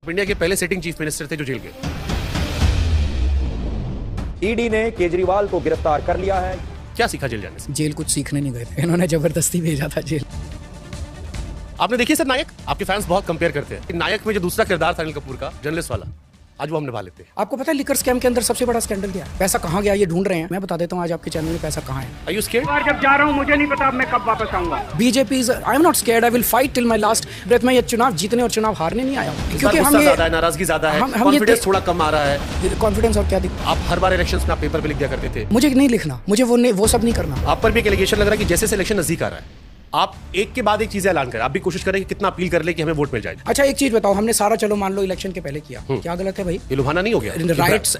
India के पहले sitting chief minister थे जो जेल गए। ईडी ने केजरीवाल को गिरफ्तार कर लिया है। क्या सीखा जेल जाने से? जेल कुछ सीखने नहीं गए थे, इन्होंने जबरदस्ती भेजा था जेल। आपने देखी सर नायक? आपके फैंस बहुत कंपेयर करते हैं नायक में जो दूसरा किरदार था अनिल कपूर का, जर्नलिस्ट वाला, आज वो हम निभा लेते हैं। आपको पता है लिकर स्कैम के अंदर सबसे बड़ा स्कैंडल क्या है? पैसा कहाँ गया ये ढूंढ रहे हैं। मैं बता देता हूँ आज आपके चैनल में पैसा कहाँ है। Are you scared? जब जा रहा हूँ मुझे नहीं पता मैं कब वापस आऊंगा। BJP I am not scared, I will fight till my last breath. मैं ये चुनाव जीतने और चुनाव हारने नहीं आया हूँ, क्योंकि हम ज्यादा है, नाराजगी ज्यादा है, कॉन्फिडेंस थोड़ा कम आ रहा है। कॉन्फिडेंस और क्या आप हर बार इलेक्शंस में आप पेपर पे लिख दिया करते थे। मुझे नहीं लिखना, मुझे वो सब नहीं करना। आप पर भी एक एलिगेशन लग रहा है कि जैसे इलेक्शन नजदीक आ रहा है आप एक के बाद एक चीजें ऐलान करें, आप भी कोशिश करें कि कितना अपील कर ले कि हमें वोट मिल जाए। अच्छा एक चीज बताओ, हमने सारा चलो मान लो इलेक्शन के पहले किया, क्या गलत है भाई? ये लुभाना नहीं हो गया?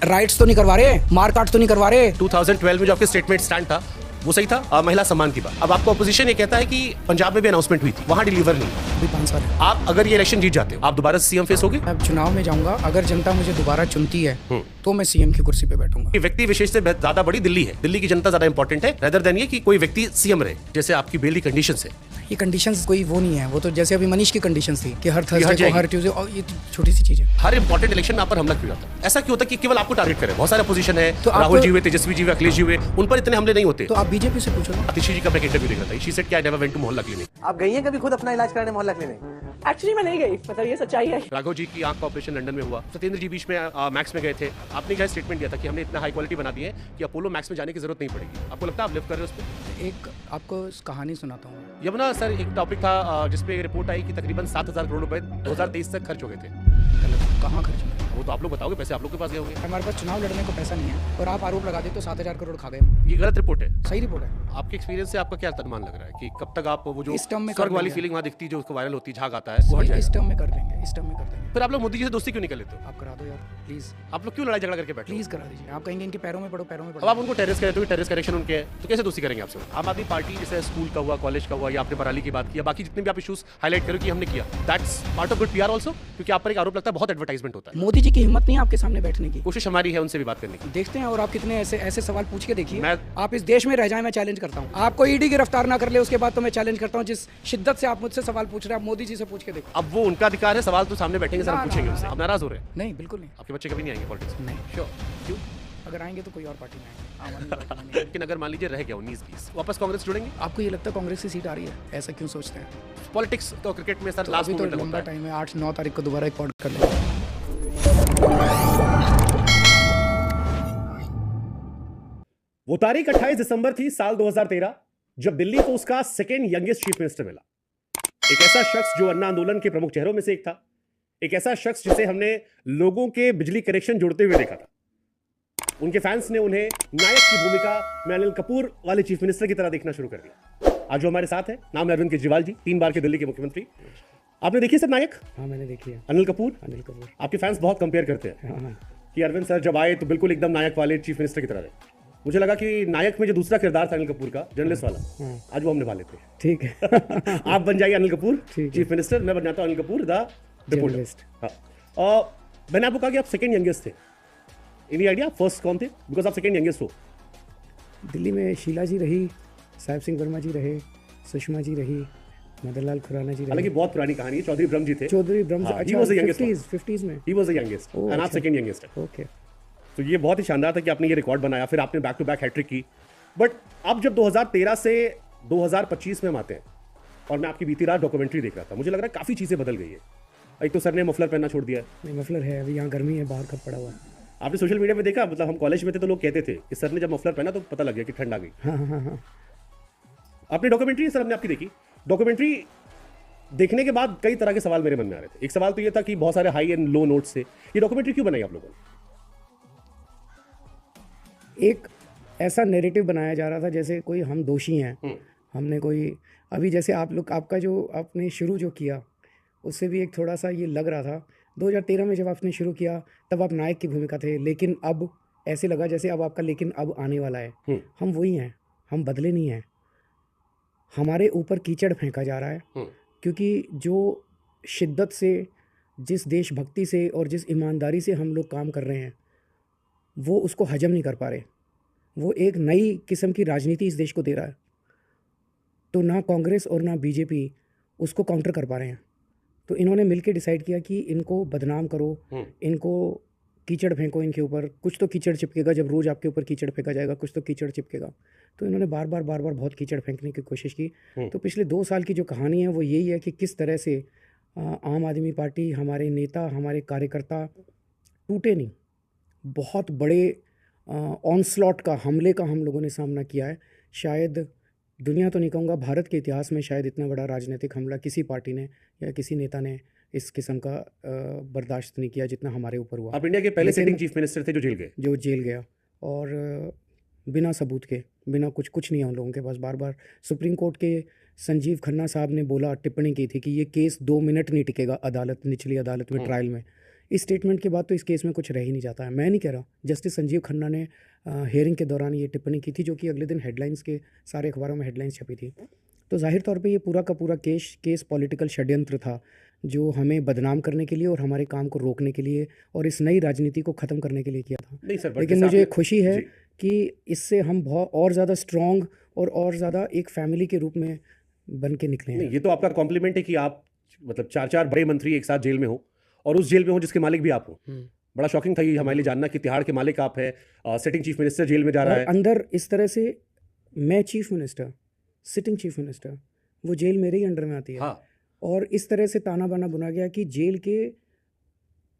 राइट्स तो नहीं करवा रहे, मारकाट तो नहीं करवा रहे। 2012 में जो आपके स्टेटमेंट स्टैंड था वो सही था, महिला सम्मान की बात। अब आपको अपोजिशन ये कहता है कि पंजाब में भी अनाउंसमेंट हुई थी, वहां डिलीवर नहीं। अभी 5 साल है। आप अगर ये इलेक्शन जीत जाते हो आप दोबारा सीएम फेस होगे? अब चुनाव में जाऊंगा, अगर जनता मुझे दोबारा चुनती है तो मैं सीएम की कुर्सी पे बैठूंगा। व्यक्ति विशेष से ज्यादा बड़ी दिल्ली है, दिल्ली की जनता ज्यादा इंपॉर्टेंट है रेदर देन ये कि कोई व्यक्ति सीएम रहे। जैसे आपकी बेल की कंडीशंस है, ये कंडीशंस कोई वो नहीं है, वो तो जैसे अभी मनीष की कंडीशंस थी कि हर थर्सडे को हर ट्यूसडे, और ये छोटी सी चीज है। हर इंपॉर्टेंट इलेक्शन में आप पर हमला क्यों जाता है? ऐसा क्यों होता है कि केवल आपको टारगेट करे? बहुत सारे अपोजिशन है, तो राहुल जी हुए, तेजस्वी जी हुए, अखिलेश जी हुए, उन पर इतने हमले नहीं होते। तो आप बीजेपी से पूछो। आतिशी जी का मैं इंटरव्यू देख रहा था, शी सेड कि आई नेवर वेंट टू मोहल्ला क्लिनिक। आप गई हैं कभी खुद अपना इलाज कराने मोहल्ला क्लिनिक? एक्चुअली मैं नहीं गई, मतलब ये सच्चाई है। राघव जी की आंख का ऑपरेशन लंदन में हुआ, सत्येंद्र जी बीच में मैक्स में गए थे। आपने क्या स्टेटमेंट दिया था कि हमने इतना हाई क्वालिटी बना दी है कि अपोलो मैक्स में जाने की जरूरत नहीं पड़ेगी। आपको लगता है आप लिव कर रहे हो उस पर? एक आपको कहानी सुनाता हूँ। यमुना सर, एक टॉपिक था जिसपे रिपोर्ट आई कि तकरीबन 7,000 करोड़ रुपए 2023 तक खर्च हो गए थे। कहाँ खर्च हुए? वो तो आप लोग बताओगे, पैसे आप लोग के पास गए होंगे। हमारे पास चुनाव लड़ने को पैसा नहीं है और आप आरोप लगा देते तो 7,000 करोड़ खा गए। ये गलत रिपोर्ट है। सही रिपोर्ट है। आपके एक्सपीरियंस से आपका क्या अनुमान लग रहा है कि कब तक आप वो जो इस टर्म में स्वर्ग वाली फीलिंग वहाँ दिखती है जो उसको वायरल होती है, झाग आता है, वो हट जाएगा? इस टर्म में कर देंगे, इस टर्म में कर देंगे। फिर आप लोग मोदी जी से दोस्ती क्यों नहीं कर लेते हो? आप करा दो यार प्लीज। आप लोग क्यों लड़ाई झगड़ा करके बैठे? प्लीज करा दीजिए। आप कहेंगे इनके पैरों में पड़ो, पैरों में अब पड़ो। आप उनको टेररिस्ट कहते हो, टेररिस्ट कनेक्शन उनके हैं, तो कैसे दोस्ती करेंगे आपसे? आम आदमी पार्टी जैसे स्कूल का हुआ, कॉलेज का हुआ, या आपने पराली की बात की, बाकी जितने भी आप इश्यूज हाईलाइट करो कि हमने किया, that's part of good PR also, क्योंकि आप पर एक आरोप लगता है बहुत एडवर्टाइजमेंट होता है। मोदी जी की हिम्मत नहीं है आपके सामने बैठने की। कोशिश हमारी है उनसे भी बात करने की। देखते हैं और आप कितने ऐसे सवाल पूछ के देखिए। मैं आप इस देश में रह जाए, मैं चैलेंज करता हूँ आपको। ईडी गिरफ्तार ना कर ले उसके बाद तो मैं चैलेंज करता हूँ, जिस शिद्दत से आप मुझसे सवाल पूछ रहे हैं, आप मोदी जी से पूछ के देखो। अब वो उनका अधिकार है, सवाल तो सामने बैठेंगे सर, हम पूछेंगे उनसे। आप नाराज हो रहे हैं? नहीं बिल्कुल नहीं। आपके बच्चे कभी नहीं आएंगे पॉलिटिक्स में? नहीं श्योर? क्यों? अगर आएंगे तो कोई और पार्टी में आएंगे, आम आदमी पार्टी में नहीं। लेकिन अगर मान लीजिए रह गया 19-20, वापस कांग्रेस जुड़ेंगे? आपको ये लगता है कांग्रेस की सीट आ रही है? ऐसा क्यों सोचते हैं? पॉलिटिक्स तो क्रिकेट में सर तो लास्ट अभी तो मोमेंट लंबा होता है। टाइम है, 8-9 तारीख को दोबारा एक पॉड कर लेंगे। वो तारीख 28 दिसंबर थी साल 2013, जब दिल्ली को उसका सेकेंड यंगेस्ट चीफ मिनिस्टर मिला। एक ऐसा शख्स जो अन्ना आंदोलन के प्रमुख चेहरों में से एक था, एक ऐसा शख्स जिसे हमने लोगों के बिजली कनेक्शन जोड़ते हुए देखा था। उनके फैंस ने उन्हें नायक की भूमिका में अनिल कपूर वाले चीफ मिनिस्टर की तरह देखना शुरू कर दिया। आज जो हमारे साथ है, नाम है अरविंद केजरीवाल जी, 3 बार के दिल्ली के मुख्यमंत्री। आपने देखी सर नायक? हाँ मैंने देखी है। अनिल कपूर आपके फैंस बहुत कंपेयर करते हैं कि अरविंद सर जब आए तो बिल्कुल एकदम नायक वाले चीफ मिनिस्टर की तरह रहे। मुझे लगा कि नायक में जो दूसरा किरदार था अनिल कपूर का, जर्नलिस्ट वाला, आज वो हम निभा लेते हैं। ठीक है। आप बन जाइए अनिल कपूर चीफ मिनिस्टर, मैं बन जाता हूं अनिल कपूर द रिपोर्टर। हाँ, मैंने आपको कहा कि आप सेकंड यंगेस्ट थे। एनी आइडिया फर्स्ट कौन थे? बिकॉज आप सेकंड यंगेस्ट हो। दिल्ली में शीला जी रही, साहिब सिंह वर्मा जी रहे, सुषमा जी रही, मदन लाल खुराना जी रहे। हालांकि बहुत पुरानी कहानी है, चौधरी ब्रह्म जी थे। चौधरी ब्रह्म, he was the youngest one. 50s में He was the youngest and आप सेकंड यंगेस्ट है। ओके। तो ये बहुत ही शानदार था कि आपने ये रिकॉर्ड बनाया, फिर आपने बैक टू बैक हैट्रिक की। बट अब जब 2013 से 2025 में हम आते हैं और मैं आपकी बीती रात डॉक्यूमेंट्री देख रहा था, मुझे लग रहा है काफी चीजें बदल गई है। एक तो सर ने मफलर पहनना छोड़ दिया है। नहीं मफलर है, अभी यहाँ गर्मी है, बाहर कब पड़ा हुआ। आपने सोशल मीडिया पे देखा, मतलब हम कॉलेज में थे तो लोग कहते थे कि सर ने जब मफलर पहना तो पता लग गया कि ठंड आ गई। हाँ। आपने डॉक्यूमेंट्री सर, हमने आपकी देखी डॉक्यूमेंट्री, देखने के बाद कई तरह के सवाल मेरे मन में आ रहे थे। एक सवाल तो ये था कि बहुत सारे हाई एंड लो नोट्स थे, ये डॉक्यूमेंट्री क्यों बनाई आप लोगों ने? एक ऐसा नैरेटिव बनाया जा रहा था जैसे कोई हम दोषी हैं, हमने कोई, अभी जैसे आप लोग, आपका जो आपने शुरू जो किया उससे भी एक थोड़ा सा ये लग रहा था। 2013 में जब आपने शुरू किया तब आप नायक की भूमिका थे, लेकिन अब ऐसे लगा जैसे अब आपका लेकिन अब आने वाला है। हम वही हैं, हम बदले नहीं हैं। हमारे ऊपर कीचड़ फेंका जा रहा है क्योंकि जो शिद्दत से, जिस देशभक्ति से और जिस ईमानदारी से हम लोग काम कर रहे हैं वो उसको हजम नहीं कर पा रहे। वो एक नई किस्म की राजनीति इस देश को दे रहा है, तो ना कांग्रेस और ना बीजेपी उसको काउंटर कर पा रहे हैं। तो इन्होंने मिलके डिसाइड किया कि इनको बदनाम करो, इनको कीचड़ फेंको इनके ऊपर, कुछ तो कीचड़ चिपकेगा, जब रोज़ आपके ऊपर कीचड़ फेंका जाएगा कुछ तो कीचड़ चिपकेगा। तो इन्होंने बार बार बहुत कीचड़ फेंकने की कोशिश की। तो पिछले 2 साल की जो कहानी है वो यही है कि किस तरह से आम आदमी पार्टी, हमारे नेता, हमारे कार्यकर्ता टूटे नहीं। बहुत बड़े ऑनस्लॉट का, हमले का हम लोगों ने सामना किया है। शायद दुनिया तो नहीं कहूँगा, भारत के इतिहास में शायद इतना बड़ा राजनीतिक हमला किसी पार्टी ने या किसी नेता ने इस किस्म का बर्दाश्त नहीं किया जितना हमारे ऊपर हुआ। आप इंडिया के पहले सिटिंग चीफ मिनिस्टर थे जो जेल गए। और बिना सबूत के, बिना कुछ नहीं है उन लोगों के पास। बार बार सुप्रीम कोर्ट के संजीव खन्ना साहब ने बोला, टिप्पणी की थी कि ये केस 2 मिनट नहीं टिकेगा अदालत, निचली अदालत में, ट्रायल में। इस स्टेटमेंट के बाद तो इस केस में कुछ रह ही नहीं जाता है। मैं नहीं कह रहा, जस्टिस संजीव खन्ना ने हियरिंग के दौरान ये टिप्पणी की थी, जो कि अगले दिन हेडलाइंस के सारे अखबारों में हेडलाइंस छपी थी। तो जाहिर तौर पे ये पूरा का पूरा केस पॉलिटिकल षड्यंत्र था, जो हमें बदनाम करने के लिए और हमारे काम को रोकने के लिए और इस नई राजनीति को ख़त्म करने के लिए किया था। नहीं सर, लेकिन मुझे खुशी है कि इससे हम बहुत और ज़्यादा स्ट्रॉन्ग और ज़्यादा एक फैमिली के रूप में बन के निकले हैं। ये तो आपका कॉम्प्लीमेंट है कि आप मतलब 4 बड़े मंत्री एक साथ जेल में हो और उस जेल में हो जिसके मालिक भी आप हो। बड़ा शॉकिंग था ये हमारे लिए जानना कि तिहाड़ के मालिक आप हैं, सिटिंग चीफ मिनिस्टर जेल में जा रहा है। अंदर इस तरह से मैं chief minister, sitting chief minister, वो जेल मेरे ही अंडर में आती है। हाँ। और इस तरह से ताना बाना बुना गया कि जेल के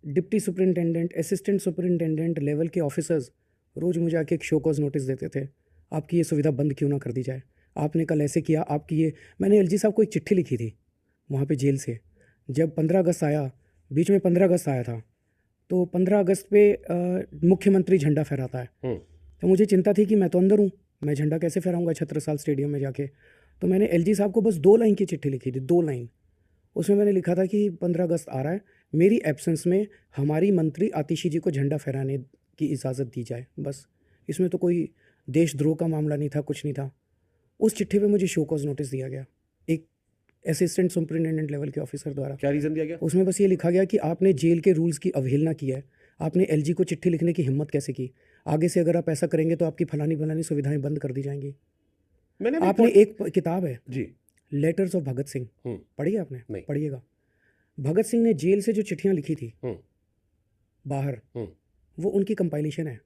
deputy superintendent, assistant superintendent level के ऑफिसर्स रोज़ मुझे आके एक शो कॉज नोटिस देते थे, आपकी ये सुविधा बंद क्यों ना कर दी जाए, आपने कल ऐसे किया, आपकी ये। मैंने एलजी साहब को एक चिट्ठी लिखी थी वहाँ पे जेल से, जब 15 अगस्त आया, बीच में 15 अगस्त आया था, तो 15 अगस्त पे मुख्यमंत्री झंडा फहराता है। तो मुझे चिंता थी कि मैं तो अंदर हूँ, मैं झंडा कैसे फहराऊँगा छत्रसाल स्टेडियम में जाके। तो मैंने एलजी साहब को बस 2 लाइन की चिट्ठी लिखी थी, 2 लाइन। उसमें मैंने लिखा था कि 15 अगस्त आ रहा है, मेरी एब्सेंस में हमारी मंत्री आतिशी जी को झंडा फहराने की इजाज़त दी जाए। बस, इसमें तो कोई देशद्रोह का मामला नहीं था, कुछ नहीं था। उस चिट्ठी पे मुझे शो कॉज नोटिस दिया गया एक असिस्टेंट सुपरिटेंडेंट लेवल के ऑफिसर द्वारा। क्या रीज़न दिया गया? उसमें बस ये लिखा गया कि आपने जेल के रूल्स की अवहेलना की है, आपने एलजी को चिट्ठी लिखने की हिम्मत कैसे की, आगे से अगर आप ऐसा करेंगे तो आपकी फलानी सुविधाएं बंद कर दी जाएंगी। आपने एक किताब है जी, लेटर्स ऑफ भगत सिंह, पढ़ी है आपने? नहीं। पढ़िएगा। भगत सिंह ने जेल से जो चिट्ठियां लिखी थी बाहर, वो उनकी कंपाइलेशन है।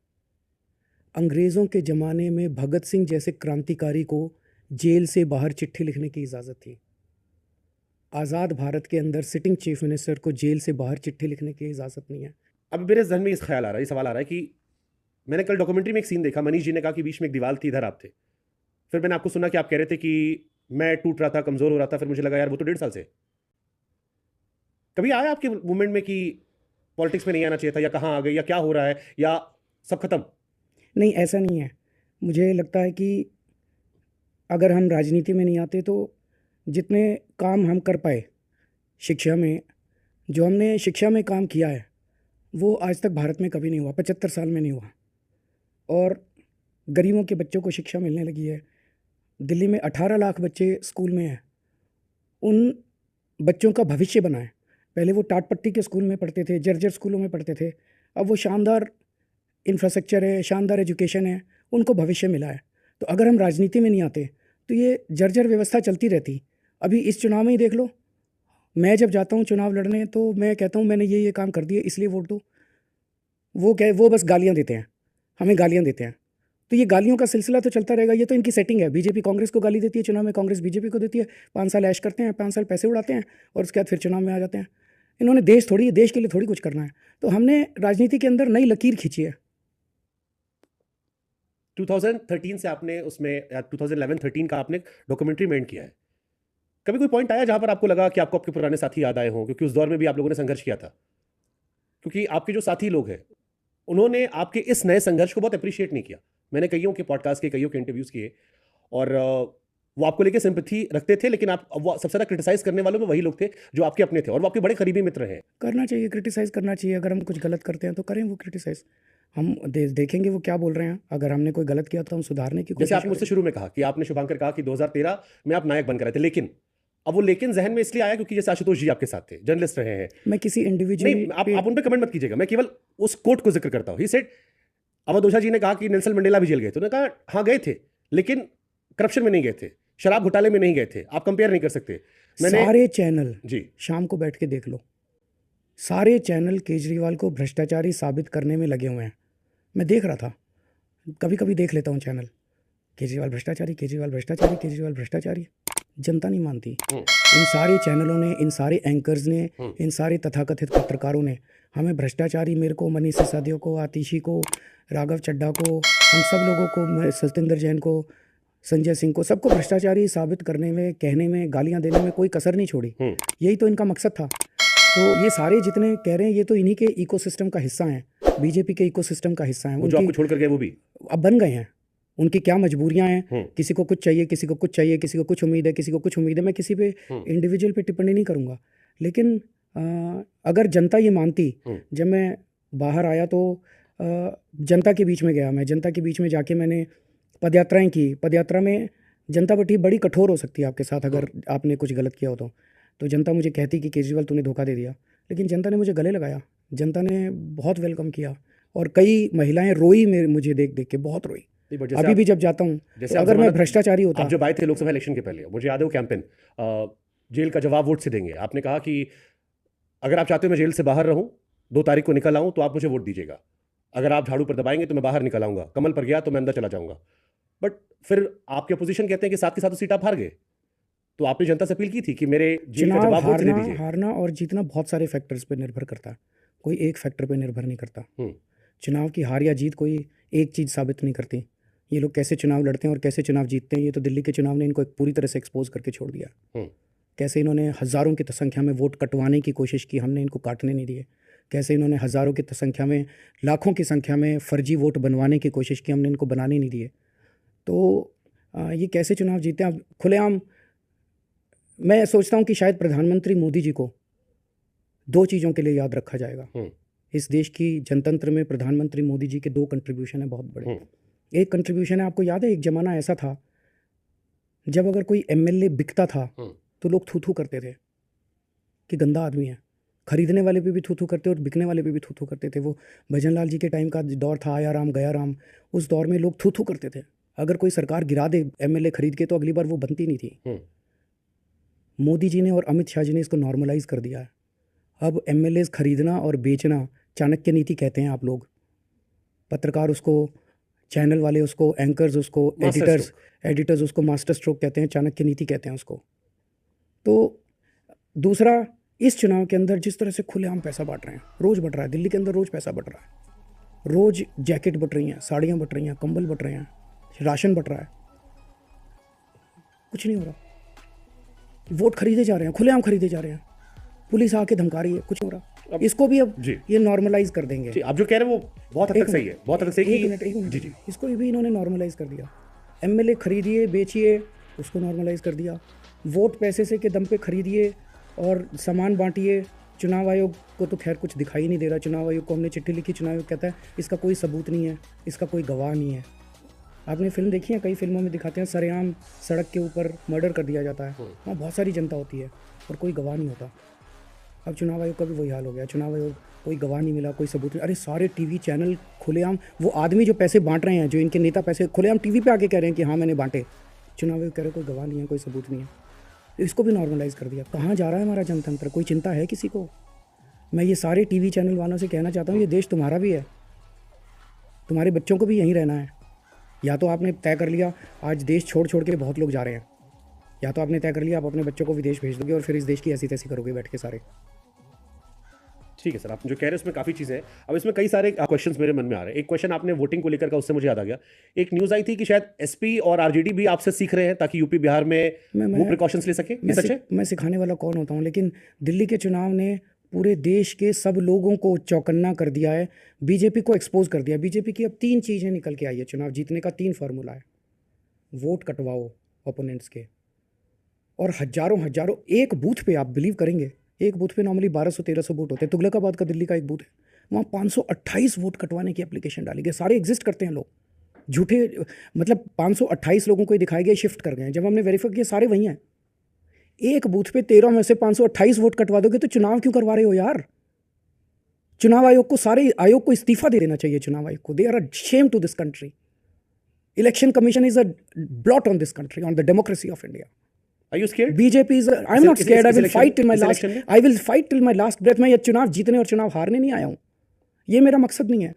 अंग्रेज़ों के ज़माने में भगत सिंह जैसे क्रांतिकारी को जेल से बाहर चिट्ठी लिखने की इजाज़त थी। आज़ाद भारत के अंदर सिटिंग चीफ मिनिस्टर को जेल से बाहर चिट्ठी लिखने की इजाज़त नहीं है। अब मेरे जहन में इस ख्याल आ रहा है, ये सवाल आ रहा है कि मैंने कल डॉक्यूमेंट्री में एक सीन देखा, मनीष जी ने कहा कि बीच में एक दीवार थी, इधर आप थे। फिर मैंने आपको सुना कि आप कह रहे थे कि मैं टूट रहा था, कमज़ोर हो रहा था। फिर मुझे लगा यार वो तो 1.5 साल से। कभी आया आपके मूवमेंट में कि पॉलिटिक्स में नहीं आना चाहिए था, या कहाँ आ गए, या क्या हो रहा है, या सब खत्म? नहीं, ऐसा नहीं है। मुझे लगता है कि अगर हम राजनीति में नहीं आते तो जितने काम हम कर पाए शिक्षा में, जो हमने शिक्षा में काम किया है, वो आज तक भारत में कभी नहीं हुआ, 75 साल में नहीं हुआ। और गरीबों के बच्चों को शिक्षा मिलने लगी है। दिल्ली में 18 लाख बच्चे स्कूल में हैं। उन बच्चों का भविष्य बना है। पहले वो टाट पट्टी के स्कूल में पढ़ते थे, जर्जर स्कूलों में पढ़ते थे, अब वो शानदार इंफ्रास्ट्रक्चर है, शानदार एजुकेशन है, उनको भविष्य मिला है। तो अगर हम राजनीति में नहीं आते तो ये जर्जर व्यवस्था चलती रहती। अभी इस चुनाव में ही देख लो, मैं जब जाता हूँ चुनाव लड़ने तो मैं कहता हूँ मैंने ये काम कर दिए इसलिए वोट दो। वो बस गालियाँ देते हैं, हमें गालियाँ देते हैं। तो ये गालियों का सिलसिला तो चलता रहेगा। ये तो इनकी सेटिंग है। बीजेपी कांग्रेस को गाली देती है चुनाव में, कांग्रेस बीजेपी को देती है। 5 साल ऐश करते हैं, 5 साल पैसे उड़ाते हैं और उसके बाद फिर चुनाव में आ जाते हैं। इन्होंने देश के लिए थोड़ी कुछ करना है। तो हमने राजनीति के अंदर नई लकीर खींची है। 2013 से आपने उसमें, या 2011-13 का आपने डॉक्यूमेंट्री मेंट किया है। कभी कोई पॉइंट आया जहां पर आपको लगा कि आपको आपके पुराने साथी याद आए हों? क्योंकि उस दौर में भी आप लोगों ने संघर्ष किया था। क्योंकि आपके जो साथी लोग हैं उन्होंने आपके इस नए संघर्ष को बहुत अप्रिशिएट नहीं किया। मैंने कईयों के पॉडकास्ट के, कईयों के इंटरव्यूज़ किए, और वो आपको लेके सिंपैथी रखते थे, लेकिन आप वो सबसे ज़्यादा क्रिटिसाइज करने वालों में वही लोग थे जो आपके अपने थे, और वो आपके बड़े करीबी मित्र हैं। करना चाहिए, क्रिटिसाइज़ करना चाहिए। अगर हम कुछ गलत करते हैं तो करें वो क्रिटिसाइज़। हम देखेंगे वो क्या बोल रहे हैं। अगर हमने कोई गलत किया तो हम सुधारने की कोशिश। जैसे आपने मुझसे शुरू में कहा कि आपने शुभांकर कहा कि 2013 में आप नायक बनकर आए थे, लेकिन अब वो लेकिन जहन में इसलिए आया क्योंकि जैसे आशुतोष जी आपके साथ थे, जर्नलिस्ट रहे हैं। मैं किसी इंडिविजुअल नहीं, आप उन पे कमेंट मत कीजिएगा, मैं केवल उस कोट को जिक्र करता हूँ। ही सेड, अवधोषा जी ने कहा कि नेल्सन मंडेला भी जेल गए थे। उन्होंने कहा हाँ गए थे, लेकिन करप्शन में नहीं गए थे, शराब घोटाले में नहीं गए थे। आप कंपेयर नहीं कर सकते। सारे चैनल जी शाम को बैठ के देख लो, सारे चैनल केजरीवाल को भ्रष्टाचारी साबित करने में लगे हुए हैं। मैं देख रहा था, कभी कभी देख लेता हूँ चैनल, केजरीवाल भ्रष्टाचारी, केजरीवाल भ्रष्टाचारी, केजरीवाल भ्रष्टाचारी। जनता नहीं मानती। इन सारे चैनलों ने, इन सारे एंकर्स ने, इन सारे तथाकथित पत्रकारों ने हमें भ्रष्टाचारी, मेरे को, मनीष सिसोदिया को, आतिशी को, राघव चड्ढा को, हम सब लोगों को, सत्येंद्र जैन को, संजय सिंह को, सबको भ्रष्टाचारी साबित करने में, कहने में, गालियां देने में कोई कसर नहीं छोड़ी। यही तो इनका मकसद था। तो ये सारे जितने कह रहे हैं, ये तो इन्हीं के इकोसिस्टम का हिस्सा हैं, बीजेपी के इकोसिस्टम का हिस्सा हैं। जो आपको छोड़ कर गए वो भी अब बन गए हैं। उनकी क्या मजबूरियां हैं, किसी को कुछ चाहिए, किसी को कुछ चाहिए, किसी को कुछ उम्मीद है, किसी को कुछ उम्मीद है। मैं किसी पे इंडिविजुअल पे टिप्पणी नहीं करूँगा, लेकिन अगर जनता ये मानती, जब मैं बाहर आया तो जनता के बीच में गया, मैं जनता के बीच में जाके मैंने पदयात्राएं की। पदयात्रा में जनता बड़ी कठोर हो सकती है आपके साथ, अगर आपने कुछ गलत किया हो तो जनता मुझे कहती कि केजरीवाल तूने धोखा दे दिया, लेकिन जनता ने मुझे गले लगाया, जनता ने बहुत वेलकम किया, और कई महिलाएं रोई, मुझे देख देख के बहुत रोई। अभी भी जब जाता हूँ तो अगर मैं भ्रष्टाचारी होता। आप जब आए थे लोकसभा इलेक्शन के पहले, मुझे याद है वो कैंपेन, जेल का जवाब वोट से देंगे, आपने कहा कि अगर आप चाहते हो मैं जेल से बाहर रहूं, 2 तारीख को निकल आऊं, तो आप मुझे वोट दीजिएगा। अगर आप झाड़ू पर दबाएंगे तो मैं बाहर निकल आऊंगा, कमल पर गया तो मैं अंदर चला जाऊंगा। बट फिर आपके अपोजिशन कहते हैं कि साथ के साथ तो सीट आप हार गए, तो आपने जनता से अपील की थी कि मेरे जेल का जवाब वोट से दे दीजिए। हारना और जीतना बहुत सारे फैक्टर्स पर निर्भर करता है, कोई एक फैक्टर पर निर्भर नहीं करता। चुनाव की हार या जीत कोई एक चीज़ साबित नहीं करती। ये लोग कैसे चुनाव लड़ते हैं और कैसे चुनाव जीतते हैं, ये तो दिल्ली के चुनाव ने इनको एक पूरी तरह से एक्सपोज करके छोड़ दिया। कैसे इन्होंने हज़ारों की संख्या में वोट कटवाने की कोशिश की, हमने इनको काटने नहीं दिए। कैसे इन्होंने हज़ारों की संख्या में, लाखों की संख्या में फर्जी वोट बनवाने की कोशिश की, हमने इनको बनाने नहीं दिए। तो ये कैसे चुनाव जीते हैं। अब खुलेआम मैं सोचता हूँ कि शायद प्रधानमंत्री मोदी जी को 2 चीज़ों के लिए याद रखा जाएगा। इस देश की जनतंत्र में प्रधानमंत्री मोदी जी के 2 कंट्रीब्यूशन है बहुत बड़े। एक कंट्रीब्यूशन है, आपको याद है एक ज़माना ऐसा था जब अगर कोई एमएलए बिकता था तो लोग थू थू करते थे कि गंदा आदमी है। खरीदने वाले पे भी थू थू करते और बिकने वाले पे भी थू थू करते थे। वो भजनलाल जी के टाइम का दौर था, आया राम गया राम, उस दौर में लोग थू थू करते थे। अगर कोई सरकार गिरा दे एमएलए खरीद के तो अगली बार वो बनती नहीं थी। मोदी जी ने और अमित शाह जी ने इसको नॉर्मलाइज कर दिया है। अब एमएलए खरीदना और बेचना चाणक्य नीति कहते हैं आप लोग, पत्रकार उसको, चैनल वाले उसको, एंकर्स उसको, एडिटर्स उसको मास्टर स्ट्रोक कहते हैं, चाणक्य नीति कहते हैं उसको। तो दूसरा, इस चुनाव के अंदर जिस तरह से खुलेआम पैसा बांट रहे हैं, रोज़ बट रहा है, दिल्ली के अंदर रोज़ पैसा बट रहा है, रोज़ जैकेट बट रही हैं, साड़ियाँ बट रही हैं, कंबल बट रहे हैं, राशन बट रहा है, कुछ नहीं हो रहा। वोट खरीदे जा रहे हैं, खुलेआम खरीदे जा रहे हैं, पुलिस आके धमका रही है, कुछ नहीं हो रहा। इसको भी अब ये नॉर्मलाइज कर देंगे। आप जो कह रहे हैं वो बहुत हद तक सही है, बहुत हद तक सही। एक मिनट, इसको भी इन्होंने नॉर्मलाइज कर दिया। एमएलए खरीदिए बेचिए, उसको नॉर्मलाइज कर दिया। वोट पैसे से के दम पे खरीदिए और सामान बांटिए। चुनाव आयोग को तो खैर कुछ दिखाई नहीं दे रहा। चुनाव आयोग को हमने चिट्ठी लिखी, चुनाव आयोग कहता है इसका कोई सबूत नहीं है, इसका कोई गवाह नहीं है। आपने फिल्म देखी है, कई फिल्मों में दिखाते हैं सरेआम सड़क के ऊपर मर्डर कर दिया जाता है, वहाँ बहुत सारी जनता होती है और कोई गवाह नहीं होता। अब चुनाव आयोग का भी वही हाल हो गया। चुनाव आयोग, कोई गवाह नहीं मिला, कोई सबूत नहीं। अरे सारे टीवी चैनल खुलेआम, वो आदमी जो पैसे बांट रहे हैं, जो इनके नेता पैसे खुलेआम टीवी पे आके कह रहे हैं कि हाँ मैंने बांटे। चुनाव आयोग कह रहे कोई गवाह नहीं है, कोई सबूत नहीं है। इसको भी नॉर्मलाइज कर दिया। कहाँ जा रहा है हमारा जनतंत्र? कोई चिंता है किसी को? मैं ये सारे टीवी चैनल वालों से कहना चाहता हूँ, ये देश तुम्हारा भी है, तुम्हारे बच्चों को भी यहीं रहना है। या तो आपने तय कर लिया, आज देश छोड़ छोड़ के बहुत लोग जा रहे हैं, या तो आपने तय कर लिया आप अपने बच्चों को विदेश भेज दोगे और फिर इस देश की ऐसी तैसी करोगे बैठ के सारे। ठीक है सर, आप जो कह रहे हैं उसमें काफ़ी चीज़ें हैं। अब इसमें कई सारे क्वेश्चंस मेरे मन में आ रहे हैं। एक क्वेश्चन आपने वोटिंग को लेकर का, उससे मुझे याद आ गया, एक न्यूज़ आई थी कि शायद एसपी और आरजेडी भी आपसे सीख रहे हैं ताकि यूपी बिहार में वो प्रिकॉशंस ले सके। मैं सिखाने वाला कौन होता हूँ, लेकिन दिल्ली के चुनाव ने पूरे देश के सब लोगों को चौकन्ना कर दिया है, बीजेपी को एक्सपोज कर दिया। बीजेपी की अब 3 चीज़ें निकल के आई है चुनाव जीतने का, 3 फार्मूला है। वोट कटवाओ ओपोनेंट्स के, और हजारों एक बूथ पे, आप बिलीव करेंगे, एक बूथ पे नॉर्मली 1200-1300 वोट होते हैं। तुगलकाबाद का दिल्ली का एक बूथ है, वहाँ 528 वोट कटवाने की एप्लीकेशन डाली गई। सारे एग्जिस्ट करते हैं लोग, झूठे, मतलब 528 लोगों को ही दिखाए गए, शिफ्ट कर गए। जब हमने वेरीफाई किया सारे वही हैं। एक बूथ पे 13 में से 528 वोट कटवा दोगे तो चुनाव क्यों करवा रहे हो यार? चुनाव आयोग को, सारे आयोग को इस्तीफा दे देना चाहिए। चुनाव आयोग को, they are a shame to this country. Election commission is a blot on this country, on the democracy of India. Are you scared? BJP is I am not scared, I will fight till my इस last, election में? I will fight till my last breath. मैं ये चुनाव जीतने और चुनाव हारने नहीं आया हूँ, ये मेरा मकसद नहीं है।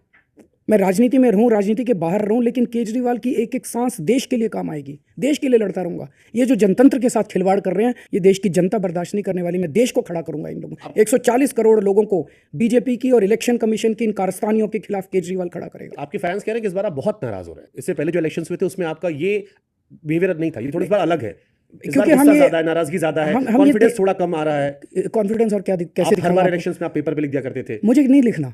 मैं राजनीति में रहूं, राजनीति के बाहर रहूं, लेकिन केजरीवाल की एक एक सांस देश के लिए काम आएगी, देश के लिए लड़ता रहूंगा। ये जो जनतंत्र के साथ खिलवाड़ कर रहे हैं, ये देश की जनता बर्दाश्त नहीं करने वाली। मैं देश को खड़ा करूंगा इन लोगों, 140 करोड़ लोगों को बीजेपी की और इलेक्शन कमीशन की इन कारस्तानियों के खिलाफ केजरीवाल खड़ा करेगा। आपके फैंस कह रहे हैं कि इस बार आप बहुत नाराज हो रहे हैं। इससे पहले जो इलेक्शंस हुए थे उसमें आपका ये बिहेवियर नहीं था, ये थोड़ा इस बार अलग है। क्योंकि हम ये ज्यादा है, नाराजगी ज्यादा है, हम ये कॉन्फिडेंस थोड़ा कम आ रहा है। कॉन्फिडेंस और क्या कैसे हर दिखाऊंगा बार आपको? इलेक्शंस में आप पेपर पे लिख दिया करते थे। मुझे नहीं लिखना,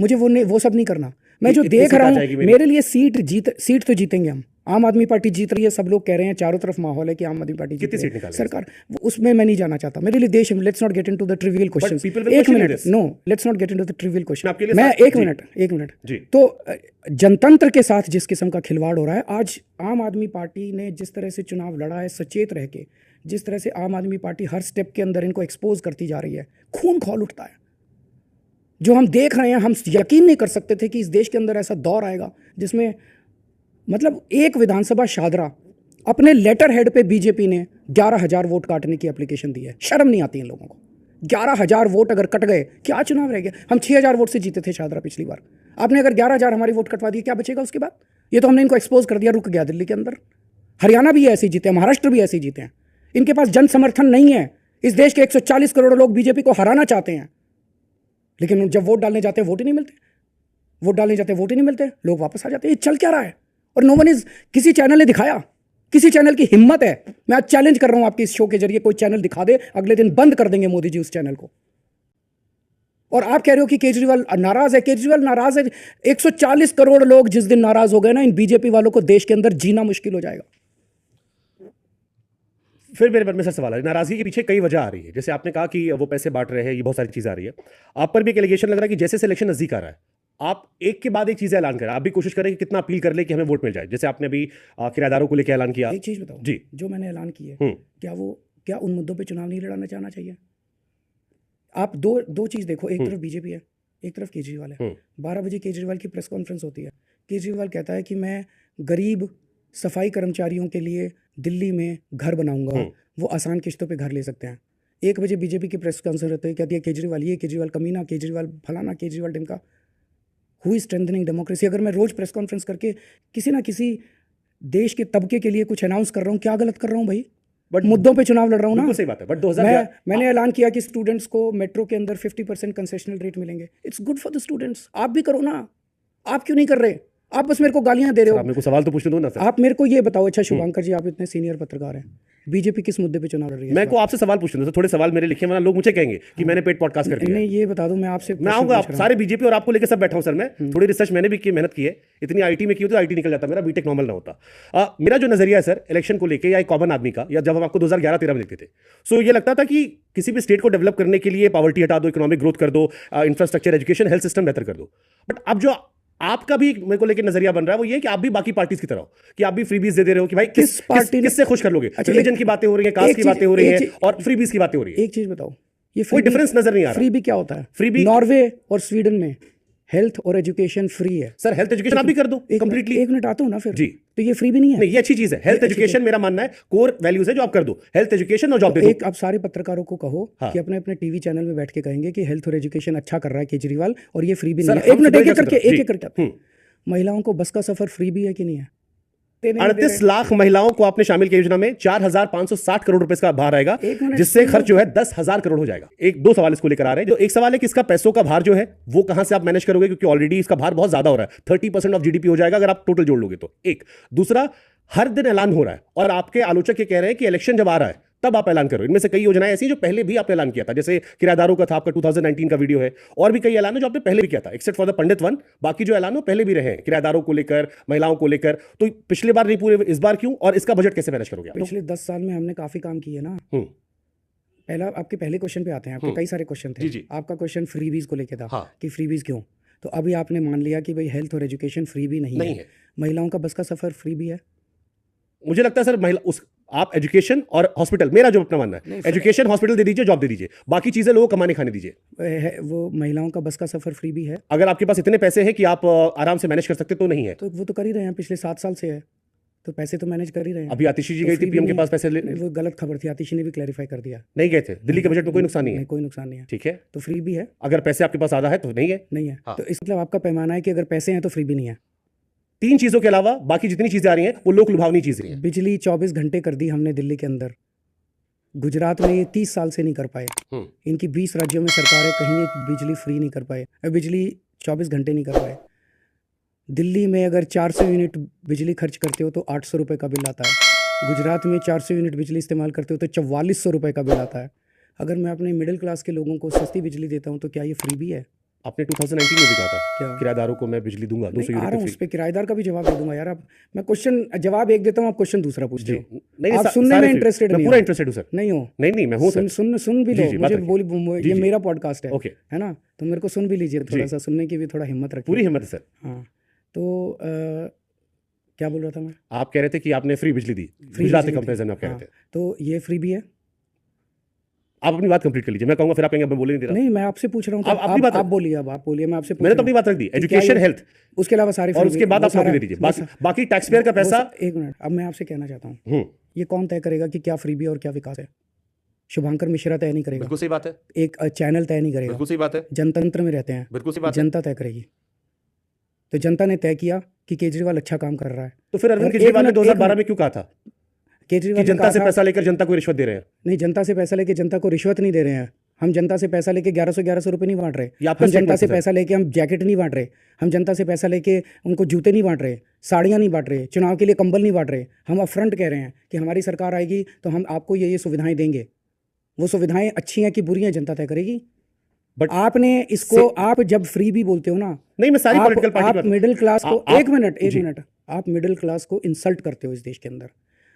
मुझे वो सब नहीं करना। मैं जो इतनी देख सीट रहा आ हूँ, जाएगी मेरी। मेरे लिए सीट तो जीतेंगे हम। आम आदमी पार्टी जीत रही है, सब लोग कह रहे हैं, चारों तरफ माहौल है कि आम आदमी पार्टी जीत कितनी रही सीट है। निकालेगी सरकार उसमें मैं नहीं जाना चाहता। मेरे लिए देश, let's not get into the trivial questions. people will एक question minute, this. No, let's not get into the trivial question. आपके लिए मैं साथ- एक जी। मिनट जी। तो जनतंत्र के साथ जिस किस्म का खिलवाड़ हो रहा है, आज आम आदमी पार्टी ने जिस तरह से चुनाव लड़ा है सचेत रह के, जिस तरह से आम आदमी पार्टी हर स्टेप के अंदर इनको एक्सपोज करती जा रही है, खून खौल उठता है। जो हम देख रहे हैं, हम यकीन नहीं कर सकते थे कि इस देश के अंदर ऐसा दौर आएगा जिसमें मतलब एक विधानसभा शादरा अपने लेटर हेड पे बीजेपी ने 11,000 वोट काटने की एप्लीकेशन दी है। शर्म नहीं आती इन लोगों को? 11,000 वोट अगर कट गए, क्या चुनाव रह गया? हम 6,000 वोट से जीते थे शादरा पिछली बार। आपने अगर 11,000 हमारी वोट कटवा दी, क्या बचेगा उसके बाद? ये तो हमने इनको एक्सपोज कर दिया, रुक गया दिल्ली के अंदर। हरियाणा भी ऐसे ही जीते हैं, महाराष्ट्र भी ऐसे ही जीते हैं। इनके पास जन समर्थन नहीं है। इस देश के 140 करोड़ लोग बीजेपी को हराना चाहते हैं, लेकिन जब वोट डालने जाते हैं वोट ही नहीं मिलते, वोट डालने जाते हैं वोट ही नहीं मिलते, लोग वापस आ जाते हैं। ये चल क्या रहा है? और नो वन इज, किसी चैनल ने दिखाया, किसी चैनल की हिम्मत है? मैं आज चैलेंज कर रहा हूं आपके इस शो के जरिए, कोई चैनल दिखा दे, अगले दिन बंद कर देंगे मोदी जी उस चैनल को। और आप कह रहे हो कि केजरीवाल नाराज है। केजरीवाल नाराज है। 140 करोड़ लोग जिस दिन नाराज हो गए ना इन बीजेपी वालों को, देश के अंदर जीना मुश्किल हो जाएगा। फिर मेरे मन में सर सवाल है, नाराजगी के पीछे कई वजह आ रही है। जैसे आपने कहा कि वो पैसे बांट रहे हैं, ये बहुत सारी चीज़ आ रही है। आप पर भी एक एलिगेशन लग रहा है कि जैसे इलेक्शन नजदीक आ रहा है, आप एक के बाद एक चीज़ें ऐलान करें, आप भी कोशिश करें कि कितना अपील कर ले कि हमें वोट मिल जाए। जैसे आपने अभी किराएदारों को लेकर ऐलान किया। एक चीज बताओ जी। जो मैंने ऐलान की है, क्या उन मुद्दों पे चुनाव नहीं लड़ाना चाहना चाहिए? आप दो चीज देखो, एक तरफ बीजेपी है, एक तरफ केजरीवाल है। 12 बजे केजरीवाल की प्रेस कॉन्फ्रेंस होती है। केजरीवाल कहता है कि मैं गरीब सफाई कर्मचारियों के लिए दिल्ली में घर बनाऊंगा, वो आसान किश्तों पे घर ले सकते हैं। 1 बजे बीजेपी की प्रेस कॉन्फ्रेंस होती है, कहती है केजरीवाल ये, केजरीवाल कमीना, केजरीवाल फलाना, केजरीवाल ढिमका। Who is strengthening democracy? अगर मैं रोज प्रेस कॉन्फ्रेंस करके किसी ना किसी देश के तबके के लिए कुछ अनाउंस कर रहा हूँ, क्या गलत कर रहा हूँ भाई? बट मुद्दों पे चुनाव लड़ रहा हूँ ना। बिल्कुल सही बात है। बट 2000 मैंने ऐलान किया कि स्टूडेंट्स को मेट्रो के अंदर 50% कंसेशनल रेट मिलेंगे। It's good for the students. आप भी करो ना, आप क्यों नहीं कर रहे? आप बस मेरे को गालियां दे रहे आप हो। मेरे को सवाल तो पूछने दो ना सर। आप मेरे को ये बताओ, अच्छा शुभांकर जी, आप इतने सीनियर पत्रकार हैं, बीजेपी किस मुद्दे पे चुनाव लड़ रही है? मैं को आपसे सवाल पूछने दो सर, थोड़े सवाल मेरे लिखे, वरना लोग मुझे कहेंगे कि मैंने पेड पॉडकास्ट कर दिया। नहीं, ये बता दो, मैं आपसे मैं आऊंगा, आप सारे बीजेपी और आपको लेकर सब बैठा हूं सर। मैं थोड़ी रिसर्च मैंने भी की, मेहनत की है। इतनी आईटी में की तो आईटी निकल जाता, मेरा बीटेक नॉर्मल ना होता। मेरा जो नजरिया है सर इलेक्शन को लेकर, या एक कॉमन आदमी का, या जब हम आपको 2011-13 में देखते थे, सो ये लगता था कि किसी भी स्टेट को डेवलप करने के लिए पॉवर्टी हटा दो, इकोनॉमिक ग्रोथ कर दो, इंफ्रास्ट्रक्चर, एजुकेशन, हेल्थ सिस्टम बेहतर कर दो। बट अब जो आपका भी मेरे को लेकर नजरिया बन रहा है वो ये है कि आप भी बाकी पार्टीज की तरह हो, कि आप भी फ्रीबीज दे रहे हो कि भाई किस पार्टी ने- किससे खुश कर लोगे? अच्छा, रिलीजन की बातें हो रही है, कास्ट की बातें हो रही है, और फ्रीबीज की बातें हो रही है। एक चीज बताओ, ये कोई डिफरेंस नजर नहीं आ रहा। फ्री भी क्या होता है? फ्रीबी- नॉर्वे और स्वीडन में हेल्थ और एजुकेशन फ्री है। सर हेल्थ एजुकेशन आप भी कर दो कंप्लीटली। एक मिनट आता हूँ ना फिर। जी। तो ये फ्री भी नहीं है? नहीं, ये अच्छी चीज है। हेल्थ एजुकेशन मेरा मानना है कोर वैल्यूज है जो आप कर दो, हेल्थ एजुकेशन और जॉब दे दो। एक आप सारे पत्रकारों को कहो कि अपने अपने टीवी चैनल में बैठ के कहेंगे कि हेल्थ और एजुकेशन अच्छा कर रहा है केजरीवाल, और ये फ्री भी नहीं है। एक मिनट, एक एक करके महिलाओं को बस का सफर फ्री भी है कि नहीं है? 38 लाख महिलाओं को आपने शामिल किया योजना में। 4,560 करोड़ रुपए इसका भार आएगा, जिससे खर्च जो है 10,000 करोड़ हो जाएगा। दो सवाल इसको लेकर आ रहे हैं। जो एक सवाल है कि इसका पैसों का भार जो है वो कहां से आप मैनेज करोगे, क्योंकि ऑलरेडी इसका भार बहुत ज्यादा हो रहा है। 30% ऑफ जीडीपी हो जाएगा अगर आप टोटल जोड़ लोगे तो। एक दूसरा, हर दिन ऐलान हो रहा है, और आपके आलोचक ये कह रहे हैं कि इलेक्शन जब आ रहा है तब आप ऐलान करो। इनमें से कई योजनाएं ऐसी जो पहले भी आपने ऐलान किया था, जैसे किराएदारों का था, आपका 2019 का वीडियो है, और भी कई ऐलान है जो आपने पहले भी किया था, except for the Pandit one. बाकी जो ऐलान हो पहले भी रहे हैं, किराएदारों को लेकर, महिलाओं को लेकर। तो पिछले बार नहीं पूरे, इस बार क्यों? और इसका बजट कैसे मैनेज करोगे? पिछले 10 साल में हमने काफी काम किए ना। पहला आपके पहले क्वेश्चन पे आते हैं। आपके कई सारे क्वेश्चन थे। जी। आपका क्वेश्चन फ्रीबीज को लेके था। हाँ। कि फ्रीबीज क्यों? तो अभी आपने मान लिया कि भाई हेल्थ और एजुकेशन फ्री भी नहीं है। महिलाओं का बस का सफर फ्री भी है। मुझे लगता है सर आप एजुकेशन और हॉस्पिटल, मेरा जो अपना मानना है, एजुकेशन हॉस्पिटल दे दीजिए, जॉब दे दीजिए, बाकी चीजें लोगों को कमाने खाने दीजिए। वो महिलाओं का बस का सफर फ्री भी है। अगर आपके पास इतने पैसे हैं कि आप आराम से मैनेज कर सकते तो नहीं है। तो वो तो कर ही रहे हैं, पिछले 7 साल से है। तो पैसे तो मैनेज कर ही रहे हैं। अभी आतिशी जी तो गई फ्री थी भी पीएम के नहीं पास है। पैसे नहीं, वो गलत खबर थी, आतिशी ने भी क्लैरिफाई कर दिया। नहीं गए थे। दिल्ली के बजट में कोई नुकसान नहीं है। कोई नुकसान नहीं है। ठीक है, तो फ्री भी है, अगर पैसे आपके पास आधा है तो नहीं है। नहीं है। हाँ। तो इस मतलब आपका पैमाना है कि अगर पैसे हैं तो फ्री भी नहीं है। 3 चीजों के अलावा बाकी जितनी चीजें आ रही हैं वो लोक लुभावनी चीजें हैं। बिजली 24 घंटे कर दी हमने दिल्ली के अंदर। गुजरात में ये 30 साल से नहीं कर पाए। इनकी 20 राज्यों में सरकार है, कहीं ये बिजली फ्री नहीं कर पाए, बिजली 24 घंटे नहीं कर पाए। दिल्ली में अगर 400 यूनिट बिजली खर्च करते हो तो 800 रुपये का बिल आता है। गुजरात में 400 यूनिट बिजली इस्तेमाल करते हो तो 4400 रुपये का बिल आता है। अगर मैं अपने मिडिल क्लास के लोगों को सस्ती बिजली देता हूँ तो क्या ये फ्री भी है? आपने 2019 में भी कहा था क्या? किराएदारों को मैं बिजली दूंगा 200 नहीं, आ यूनिट रहा हूँ फ्री। उस पर किराएदार का भी जवाब दे दूंगा यार। आप मैं क्वेश्चन जवाब एक देता हूँ, आप क्वेश्चन दूसरा पूछते जी हो। नहीं, आप सुनने में इंटरेस्टेड मैं नहीं पूरा हो। इंटरेस्टेड हूं सर। नहीं हो? नहीं मैं हूं सर। सुन भी जी, लो। जी, बात मुझे रखिए। बोली जी, ये जी। मेरा पॉडकास्ट है ओके, है ना? तो मेरे को सुन भी लीजिए, थोड़ा जी। सा सुनने की भी थोड़ा हिम्मत रखिए। पूरी हिम्मत है सर। हाँ, तो क्या बोल रहा था मैं? आप कह रहे थे कि आपने फ्री बिजली दी फ्री गुजरात के बिजली कंपैरिजन में, आप कह हाँ, रहे थे। तो ये फ्री भी है? आप अपनी बात कंप्लीट कर लीजिए, मैं कहूंगा फिर आप कहेंगे मैं बोले नहीं दे रहा। नहीं, मैं आपसे पूछ रहा हूँ। तो आप अपनी बात आप बोलिए, अब आप बोलिए, मैं आपसे पूछ मैंने तो रहा अपनी हूँ। बात रख दी, क्या एजुकेशन, ये- हेल्थ, उसके अलावा सारे और free उसके भी- बाद वो आप नौकरी सारा- दे दीजिए। वो बाकी टैक्स पेयर का पैसा। एक मिनट, अब मैं आपसे कहना चाहता हूँ, ये कौन तय करेगा कि क्या फ्री भी और क्या विकास है? शुभंकर मिश्रा तय नहीं करेगा, बिल्कुल सही बात है, एक चैनल तय नहीं करेगा, बिल्कुल सही बात है, जनतंत्र में रहते हैं, बिल्कुल सही बात है। जनता तय करेगी। तो जनता ने तय किया कि केजरीवाल अच्छा काम कर रहा है। तो फिर अरविंद और केजरीवाल ने एक मिनट, 2012 में क्यों कहा था कि केजरीवाल ने जनता कहा से था- पैसा लेकर जनता को रिश्वत दे रहे हैं? नहीं, जनता से पैसा लेके जनता को रिश्वत नहीं दे रहे हैं। हम जनता से पैसा लेके 1100 रुपए नहीं बांट रहे। ये आपका हम जनता statement से है, सर। पैसा लेके हम जैकेट नहीं बांट रहे। हम जनता से पैसा लेके उनको जूते नहीं बांट रहे, साड़ियाँ नहीं बांट रहे, चुनाव के लिए कंबल नहीं बांट रहे। हम अपफ्रंट कह रहे हैं कि हमारी सरकार आएगी तो हम आपको ये सुविधाएं देंगे। वो सुविधाएं अच्छी हैं कि बुरी हैं, जनता तय करेगी। बट आपने इसको, आप जब फ्री भी बोलते हो ना, नहीं, मैं सारी पॉलिटिकल पार्टी आप मिडिल क्लास को, आप- एक मिनट, जी। आप मिडिल क्लास को इंसल्ट करते हो इस देश के अंदर।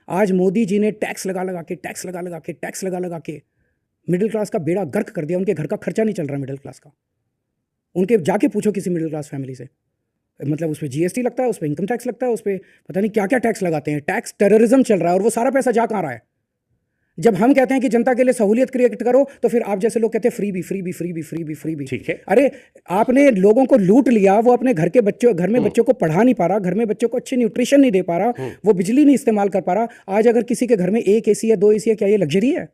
आज मोदी जी ने टैक्स लगा लगा के मिडिल क्लास का बेड़ा गर्क कर दिया। उनके घर का खर्चा नहीं चल रहा मिडिल क्लास का। उनके जाके पूछो किसी मिडिल क्लास फैमिली से, मतलब उस पर जीएसटी लगता है, उस पर इनकम टैक्स लगता है, उस पर पता नहीं क्या क्या टैक्स लगाते हैं। टैक्स टेररिज्म चल रहा है और वो सारा पैसा जा कहाँ रहा है? जब हम कहते हैं कि जनता के लिए सहूलियत क्रिएट करो तो फिर आप जैसे लोग कहते हैं फ्री भी। ठीक है। अरे आपने लोगों को लूट लिया, वो अपने घर में बच्चों को पढ़ा नहीं पा रहा, घर में बच्चों को अच्छे न्यूट्रिशन नहीं दे पा रहा, वो बिजली नहीं इस्तेमाल कर पा रहा। आज अगर किसी के घर में 1 एसी है, 2 एसी है, क्या ये लग्जरी है?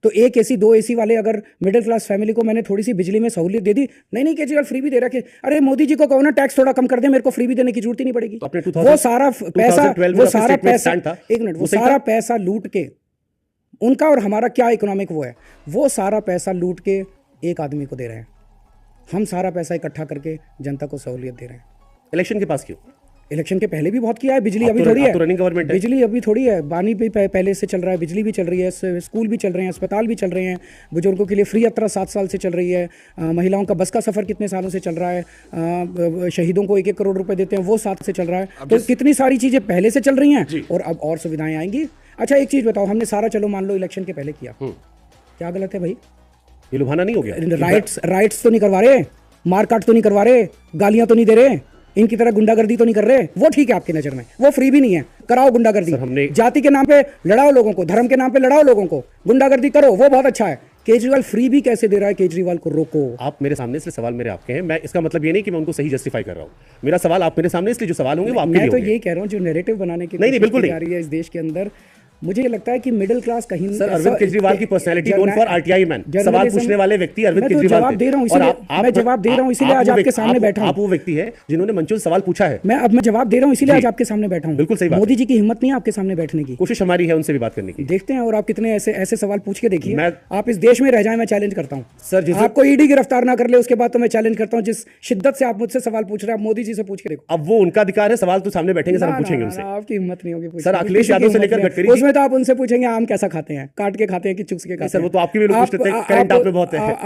तो 1 एसी 2 एसी वाले अगर मिडिल क्लास फैमिली को मैंने थोड़ी सी बिजली में सहूलियत दे दी, नहीं केजरीवाल फ्री भी दे रहा है। अरे मोदी जी को कहो ना टैक्स थोड़ा कम कर दे, मेरे को फ्री भी देने की जरूरत ही नहीं पड़ेगी। तो अपने वो सारा पैसा, 2012 में आपका statement stand था। एक मिनट, वो वो सही सारा था? पैसा लूट के, उनका और हमारा क्या इकोनॉमिक वो है, वो सारा पैसा लूट के एक आदमी को दे रहे हैं। हम सारा पैसा इकट्ठा करके जनता को सहूलियत दे रहे हैं। इलेक्शन के पास क्यों? इलेक्शन के पहले भी बहुत किया है। बिजली अब अभी तो- थोड़ी अब है, तो रनिंग गवर्नमेंट है। बिजली अभी थोड़ी है। पानी भी पहले से चल रहा है, बिजली भी चल रही है, स्कूल भी चल रहे हैं, अस्पताल भी चल रहे हैं, बुजुर्गों के लिए फ्री यात्रा 7 साल से चल रही है, महिलाओं का बस का सफ़र कितने सालों से चल रहा है, शहीदों को 1-1 करोड़ रुपए देते हैं, वो 7 से चल रहा है। तो कितनी सारी चीज़ें पहले से चल रही हैं और अब और सुविधाएं आएंगी। अच्छा एक चीज़ बताओ, हमने सारा चलो मान लो इलेक्शन के पहले किया, क्या गलत है भाई? ये लुभाना नहीं हो गया? राइट्स तो नहीं करवा रहे, मारकाट तो नहीं करवा रहे, गालियां तो नहीं दे रहे, इनकी तरह गुंडागर्दी तो नहीं कर रहे, वो ठीक है आपकी नजर में, वो फ्री भी नहीं है। कराओ गुंडागर्दी, जाति के नाम पे लड़ाओ लोगों को, धर्म के नाम पे लड़ाओ लोगों को, गुंडागर्दी करो, वो बहुत अच्छा है। केजरीवाल फ्री भी कैसे दे रहा है? केजरीवाल को रोको। आप मेरे सामने, इसलिए सवाल मेरे आपके हैं। मैं इसका मतलब ये नहीं कि मैं उनको सही जस्टिफाई कर रहा हूँ। मेरा सवाल आप मेरे सामने, इसलिए जो सवाल होंगे वो आपके लिए मैं तो होंगे। ये कह रहा हूँ जो नैरेटिव बनाने की नहीं, बिल्कुल की नहीं। जा रही है इस देश के अंदर, मुझे लगता है कि मिडिल क्लास कहीं सर, अरविंद केजरीवाल की personality known for RTI man. सवाल पूछने वाले व्यक्ति अरविंद केजरीवाल जवाब दे रहा हूं, इसीलिए मैं जवाब दे रहा हूं, इसीलिए आज आपके सामने बैठा हूं। आप वो व्यक्ति है जिन्होंने मंच से सवाल पूछा है। मैं जवाब दे रहा हूं, इसीलिए आज आपके सामने बैठा हूं। बिल्कुल सही बात। मोदी जी की हिम्मत नहीं है आपके सामने बैठने की। कोशिश हमारी है उनसे भी बात करने की। देखते हैं और आप कितने ऐसे सवाल पूछ के देखिए। मैं- आप इस देश में रह जाए, मैं चैलेंज करता हूं सर, आपको ईडी गिरफ्तार ना कर ले उसके बाद तो मैं चैलेंज करता हूं। जिस शिद्दत से आप मुझसे सवाल पूछ रहे हैं, आप मोदी जी से पूछ के देखो। अब वो उनका अधिकार है, सवाल तो सामने बैठेंगे सर, हम पूछेंगे उनसे। आपकी हिम्मत नहीं होगी पूछने सर, की। अखिलेश किसी की यादव से हिम्मत लेकर नहीं है। गडकरी जी- उसमें तो आप उनसे पूछेंगे आम कैसा खाते हैं, काट के खाते हैं कि चुस के खाते हैं। सर, वो तो आपके भी लोग पूछ लेते हैं, करंट आप में बहुत है।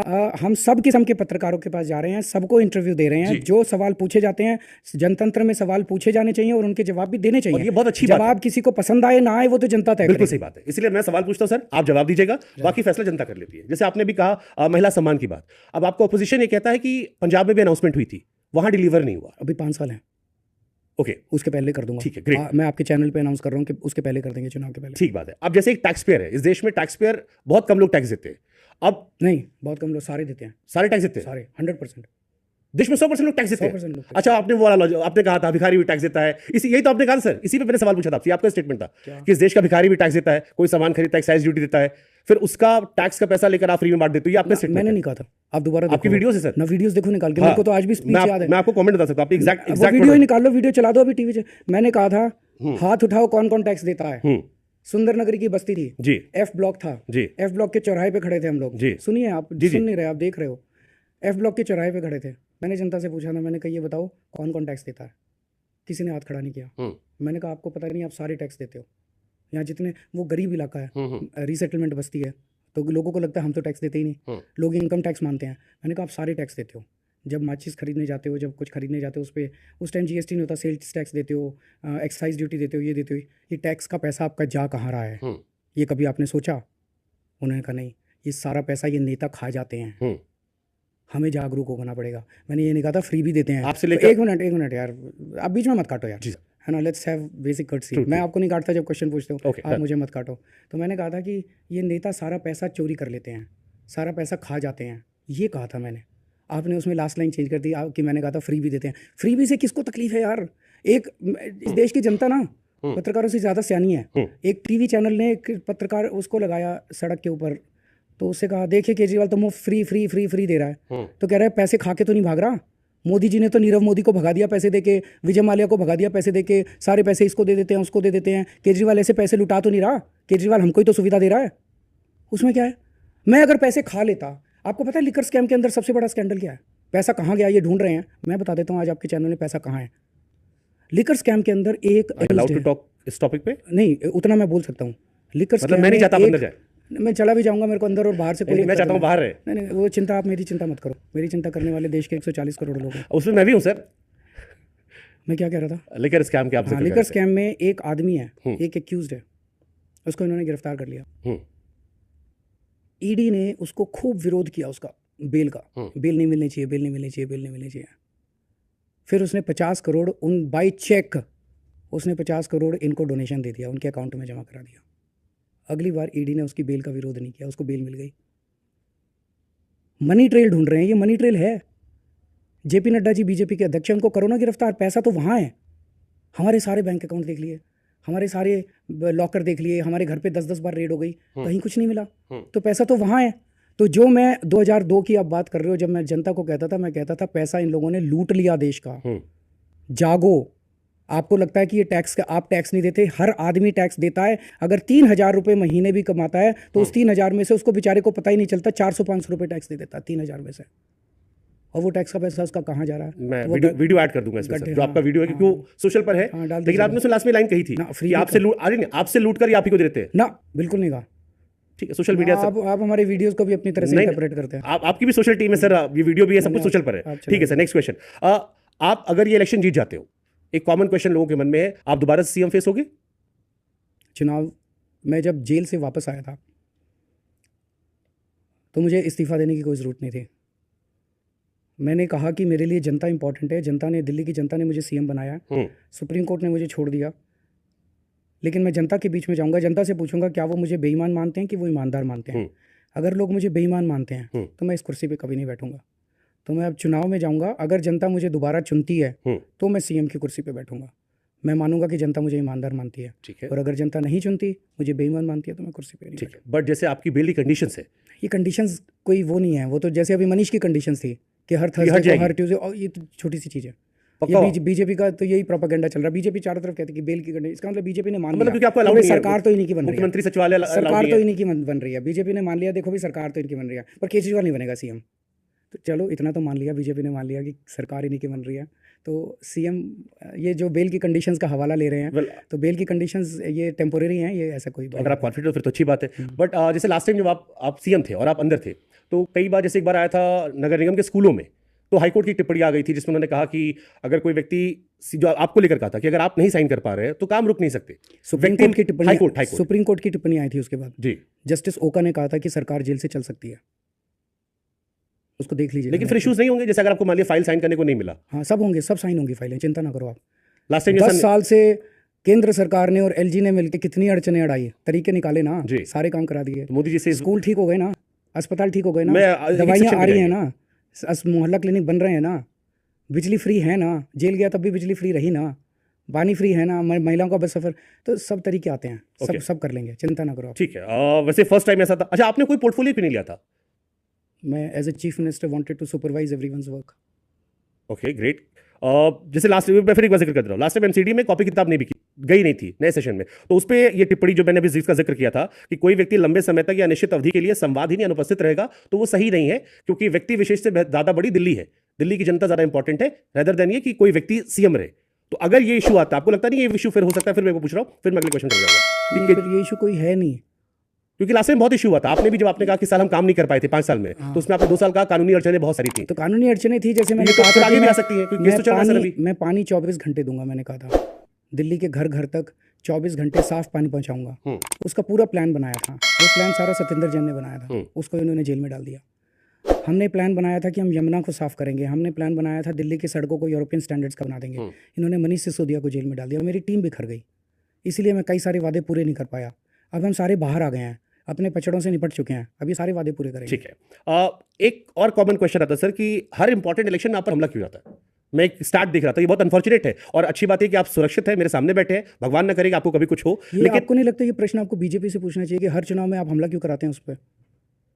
हम सब किस्म के पत्रकारों के पास जा रहे हैं, सबको इंटरव्यू दे रहे हैं। जो सवाल पूछे जाते हैं, जनतंत्र में सवाल पूछे जाने चाहिए और उनके जवाब भी देने चाहिए। और ये बहुत अच्छी बात है। जवाब किसी को पसंद आए ना आए वो तो जनता तय बिल्कुल करेगी। सही बात है। इसलिए मैं सवाल पूछता हूं सर, आप जवाब दीजिएगा, बाकी फैसला जनता कर लेती है। जैसे आपने भी कहा महिला सम्मान की बात, अब आपका ऑपोजिशन ये कहता है कि पंजाब में भी अनाउंसमेंट हुई थी, वहां डिलीवर नहीं हुआ। अभी 5 साल है, ओके, उसके पहले कर दूंगा। ठीक है, ग्रेट। मैं आपके चैनल पे अनाउंस कर रहा हूँ कि उसके पहले कर देंगे, चुनाव के पहले। ठीक बात है। अब जैसे एक टैक्स पेयर है, इस देश में टैक्स पेयर बहुत कम लोग टैक्स देते हैं। अब नहीं, बहुत कम लोग, सारे देते हैं, सारे टैक्स देते हैं। सारे 100%। देश में 100% लोग टैक्स देते 100% हैं। लोग टैक्स। अच्छा, आपने वो वाला आपने कहा था भिखारी भी टैक्स देता है, इसी यही तो आपने कहा था सर, इसी पे मैंने सवाल पूछा था आपसे, आपका स्टेटमेंट था कि इस देश का भिखारी भी टैक्स देता है, कोई सामान खरीदता है एक्साइज ड्यूटी देता है, फिर उसका टैक्स का पैसा लेकर आप फ्री में बांट देते हो, ये आपका स्टेटमेंट मैंने है। नहीं कहा था, आप दोबारा आपकी देखो। वीडियोस है सर? ना वीडियोस देखो निकाल के, हाँ, मेरे को तो आज भी स्पीच याद है। मैं आपको कमेंट बता सकता हूँ, आप एग्जैक्ट वो वीडियो ही निकाल लो, वीडियो चला दो अभी टीवी से। मैंने कहा था हाथ उठाओ कौन कौन टैक्स देता है। सुंदर नगरी की बस्ती थी जी एफ ब्लॉक था जी एफ ब्लॉक के चौराहे पे खड़े थे हम लोग। जी। सुनिए, आप जी, जी। सुन नहीं रहे, आप देख रहे हो। एफ ब्लॉक के चौराहे पे खड़े थे, मैंने जनता से पूछा था, मैंने कहा ये बताओ कौन कौन टैक्स देता है। किसी ने हाथ खड़ा नहीं किया। मैंने कहा आपको पता नहीं, आप सारे टैक्स देते हो। यहाँ जितने, वो गरीब इलाका है, रीसेटलमेंट बस्ती है, तो लोगों को लगता है हम तो टैक्स देते ही नहीं, लोग इनकम टैक्स मानते हैं। मैंने कहा आप सारे टैक्स देते हो। जब माचिस खरीदने जाते हो, जब कुछ खरीदने जाते हो, उस पर उस टाइम जीएसटी नहीं होता, सेल्स टैक्स देते हो, एक्साइज ड्यूटी देते हो, ये देते हो। ये टैक्स का पैसा आपका जा कहाँ रहा है, ये कभी आपने सोचा? उन्होंने कहा नहीं, ये सारा पैसा ये नेता खा जाते हैं, हमें जागरूक होना पड़ेगा। मैंने ये नहीं कहा था फ्री भी देते हैं आपसे तो लेकर- एक मिनट यार, आप बीच में मत काटो यार, है ना। Let's have basic courtesy. मैं आपको नहीं काटता जब क्वेश्चन पूछते हो, Okay, आप done. मुझे मत काटो। तो मैंने कहा था कि ये नेता सारा पैसा चोरी कर लेते हैं, सारा पैसा खा जाते हैं, ये कहा था मैंने। आपने उसमें लास्ट लाइन चेंज कर दी कि मैंने कहा था फ्री भी देते हैं। फ्री भी से किसको तकलीफ है यार? एक इस देश की जनता ना पत्रकारों से ज़्यादा सियानी है। एक टीवी चैनल ने एक पत्रकार उसको लगाया सड़क के ऊपर, तो उससे कहा देखिए केजरीवाल तो मुफ्त फ्री फ्री फ्री फ्री दे रहा है। तो कह रहा है पैसे खा के तो नहीं भाग रहा। मोदी जी ने तो नीरव मोदी को भगा दिया पैसे देके, विजय माल्या को भगा दिया पैसे देके, सारे पैसे इसको दे देते हैं, उसको दे देते हैं। केजरीवाल ऐसे पैसे लुटा तो नहीं रहा, केजरीवाल हमको ही तो सुविधा दे रहा है। उसमें क्या है? मैं अगर पैसे खा लेता, आपको पता है लिकर स्कैम के अंदर सबसे बड़ा स्कैंडल क्या है? पैसा कहाँ गया ये ढूंढ रहे हैं। मैं बता देता हूँ आज आपके चैनल में पैसा कहाँ है। लिकर स्कैम के अंदर एक अलाउड टू टॉक इस टॉपिक पे? नहीं, उतना मैं बोल सकता हूँ। लिकर मतलब मैं नहीं चाहता आप अंदर जाए। मैं चला भी जाऊंगा, मेरे को अंदर और बाहर से कोई मैं चाहता हूँ बाहर रहे। नहीं नहीं, वो चिंता आप मेरी चिंता मत करो। मेरी चिंता करने वाले देश के 140 करोड़ लोग हैं। उसमें मैं भी हूँ सर। मैं क्या कह रहा था? लिकर स्कैम के आपसे हाँ, लिकर स्कैम में एक आदमी है, एक एक्यूज्ड है, उसको इन्होंने गिरफ्तार कर लिया। ईडी ने उसको खूब विरोध किया उसका, बेल का, बेल नहीं मिलनी चाहिए, बेल नहीं मिलनी चाहिए, बेल नहीं मिलनी चाहिए। फिर उसने 50 करोड़ उन बाई चेक उसने 50 करोड़ इनको डोनेशन दे दिया, उनके अकाउंट में जमा करा दिया। अगली बार ईडी ने उसकी बेल का विरोध नहीं किया, उसको बेल मिल गई। मनी ट्रेल ढूंढ रहे हैं, ये मनी ट्रेल है। जेपी नड्डा जी बीजेपी के अध्यक्ष हैं, उनको करो ना गिरफ्तार, पैसा तो वहाँ है। हमारे सारे बैंक अकाउंट देख लिए, हमारे सारे लॉकर देख लिए, हमारे घर पे 10-10 बार रेड हो गई, कहीं कुछ नहीं मिला। तो पैसा तो वहाँ है। तो जो मैं 2002 की आप बात कर रहे हो, जब मैं जनता को कहता था, मैं कहता था पैसा इन लोगों ने लूट लिया देश का। जागो। आपको लगता है कि ये टैक्स का, आप टैक्स नहीं देते, हर आदमी टैक्स देता है। अगर 3,000 रुपये महीने भी कमाता है तो उस 3,000 में से उसको बेचारे को पता ही नहीं चलता, 400-500 रुपये टैक्स दे देता 3,000 में से। और वो टैक्स का पैसा उसका कहाँ जा रहा है? मैं तो वो वीडियो ऐड कर दूंगा इसमें सर, जो आपका वीडियो है, क्योंकि वो सोशल पर है। हाँ, डाल लेकिन दीजिएगा। आपने उसमें लास्ट में लाइन कही थी ना, फ्री कि आपसे लूट, अरे नहीं, आपसे लूट कर ही आप ही को दे देते हैं। ना, बिल्कुल नहीं कहा। ठीक है, सोशल मीडिया आप हमारे वीडियोस को भी अपनी तरह से इंटरप्रेट करते हैं। आपकी भी सोशल टीम है सर, ये वीडियो भी है, सब कुछ सोशल पर है। ठीक है सर, नेक्स्ट क्वेश्चन। आप अगर ये इलेक्शन जीत जाते हो, एक कॉमन क्वेश्चन लोगों के मन में है, आप दोबारा सीएम फेस होगे? चुनाव, मैं जब जेल से वापस आया था तो मुझे इस्तीफा देने की कोई ज़रूरत नहीं थी। मैंने कहा कि मेरे लिए जनता इंपॉर्टेंट है। जनता ने, दिल्ली की जनता ने मुझे सीएम बनाया, सुप्रीम कोर्ट ने मुझे छोड़ दिया, लेकिन मैं जनता के बीच में जाऊंगा, जनता से पूछूंगा क्या वो मुझे बेईमान मानते हैं कि वो ईमानदार मानते हैं। अगर लोग मुझे बेईमान मानते हैं तो मैं इस कुर्सी पे कभी नहीं बैठूंगा। तो मैं अब चुनाव में जाऊंगा, अगर जनता मुझे दोबारा चुनती है तो मैं सीएम की कुर्सी पे बैठूंगा। मैं मानूंगा कि जनता मुझे ईमानदार मानती है। ठीक है। और अगर जनता नहीं चुनती, मुझे बेईमान मानती है, तो मैं कुर्सी पे नहीं ठीक है, बट जैसे आपकी बिल की कंडीशंस है, ये कंडीशंस कोई वो नहीं है। वो तो जैसे अभी मनीष की कंडीशंस थी कि हर हट थर्सडे को, जाएगी। हर ट्यूसडे, और ये तो छोटी सी चीज़ है। पक्का? ये बीजेपी का तो यही प्रोपेगेंडा चल रहा है। बीजेपी चारों तरफ कहती है कि बेल की कंडीशन, इसका मतलब बीजेपी ने मान मतलब लिया। क्योंकि आपको तो allowed भाई नहीं है, सरकार तो इन्हीं की बन रही है, मुख्यमंत्री सचिवालय allowed सरकार नहीं तो है। इन्हीं की बन रही है। बीजेपी ने मान लिया, देखो भाई सरकार तो इनकी बन रही है, पर केजरीवाल नहीं बनेगा सीएम। तो चलो इतना तो मान लिया, बीजेपी ने मान लिया कि सरकार इन्हीं की बन रही है, तो सीएम, ये जो बेल की कंडीशंस का हवाला ले रहे हैं, तो बेल की कंडीशंस ये टेम्पोरेरी हैं, ये ऐसा कोई अगर आप कॉन्फिडेंट हो फिर तो अच्छी बात है। बट जैसे लास्ट टाइम जब आप सीएम थे और आप अंदर थे, तो कई बार, जैसे एक बार आया था नगर निगम के स्कूलों में, तो हाईकोर्ट की टिप्पणी आ गई थी जिसमें उन्होंने कहा कि अगर कोई व्यक्ति, जो आपको लेकर कहा था कि अगर आप नहीं साइन कर पा रहे हैं तो काम रुक नहीं सकते। सुप्रीम कोर्ट की टिप्पणी, हाईकोर्ट सुप्रीम कोर्ट की टिप्पणी आई थी उसके बाद। जी, जस्टिस ओका ने कहा था कि सरकार जेल से चल सकती है, उसको देख लीजिए। लेकिन फिर इश्यूज नहीं होंगे, जैसे अगर आपको मान लिया फाइल साइन करने को नहीं मिला? हाँ, सब होंगे, सब साइन होंगी फाइलें, चिंता ना करो आप। लास्ट टाइम 10 साल से केंद्र सरकार ने और एलजी ने मिलकर कितनी अड़चने अड़ाई, तरीके निकाले ना, सारे काम करा दिए। मोदी जी से स्कूल ठीक हो गए ना, अस्पताल ठीक हो गए ना, मैं दवाइयाँ आ रही हैं ना, मोहल्ला क्लिनिक बन रहे हैं ना, बिजली फ्री है ना, जेल गया तब भी बिजली फ्री रही ना, पानी फ्री है ना, महिलाओं का बस सफर, तो सब तरीके आते हैं, Okay. सब कर लेंगे, चिंता ना करो आप। ठीक है। वैसे फर्स्ट टाइम ऐसा था। अच्छा, आपने कोई पोर्टफोलियो क्यों नहीं लिया था? मैं as a chief minister wanted to supervise everyone's work. Okay, great. जैसे लास्ट मैं फिर एक बार जिक्र कर रहा हूँ, लास्ट टाइम एमसीडी में कॉपी किताब नहीं बिकी, गई नहीं थी नए सेशन में, तो उस पर ये टिप्पणी जो मैंने अभी जिसका जिक्र किया था कि कोई व्यक्ति लंबे समय तक या निश्चित अवधि के लिए संवाद ही नहीं अनुपस्थित रहेगा, तो वो सही नहीं है, क्योंकि व्यक्ति विशेष से ज्यादा बड़ी दिल्ली है, दिल्ली की जनता ज्यादा इंपॉर्टेंट है रेदर देन ये कि कोई व्यक्ति सीएम रहे। तो अगर ये इशू आता है, आपको लगता नहीं ये इशू फिर हो सकता है? फिर मैं पूछ रहा हूँ, फिर मैं अगले क्वेश्चन चल जाऊंगा। नहीं, फिर ये इशू कोई है नहीं, क्योंकि लास्ट टाइम बहुत इशू हुआ था, आपने भी जब आपने कहा कि साल हम काम नहीं कर पाए थे 5 साल में, तो उसमें आपने 2 साल कहा कानूनी अड़चनें बहुत सारी थी। तो कानूनी अड़चनें थी, जैसे मैंने ये तो कहा फिर था आगे कि भी आ मैं- सकती है, क्योंकि केस तो चल रहा है सर अभी। मैं पानी 24 घंटे दूंगा, मैंने कहा था दिल्ली के घर घर तक 24 घंटे साफ पानी पहुंचाऊंगा। उसका पूरा प्लान बनाया था, वो प्लान सारा सत्येंद्र जैन ने बनाया था, उसको इन्होंने जेल में डाल दिया। हमने प्लान बनाया था कि हम यमुना को साफ करेंगे, हमने प्लान बनाया था दिल्ली की सड़कों को यूरोपियन स्टैंडर्ड्स का बना देंगे, इन्होंने मनीष सिसोदिया को जेल में डाल दिया, मेरी टीम बिखर गई, इसलिए मैं कई सारे वादे पूरे नहीं कर पाया। अब हम सारे बाहर आ गए हैं, अपने पचड़ों से निपट चुके हैं, अभी सारे वादे पूरे करेंगे। ठीक है। एक और कॉमन क्वेश्चन आता है सर कि हर इंपॉर्टेंट इलेक्शन में आप पर हमला क्यों जाता है? मैं एक स्टार्ट देख रहा था, ये बहुत अनफॉर्चुनेट है, और अच्छी बात है कि आप सुरक्षित है, मेरे सामने बैठे हैं, भगवान न करे कि आपको कभी कुछ हो। ये लेकिन आपको नहीं लगता ये प्रश्न आपको बीजेपी से पूछना चाहिए कि हर चुनाव में आप हमला क्यों कराते हैं उस पर?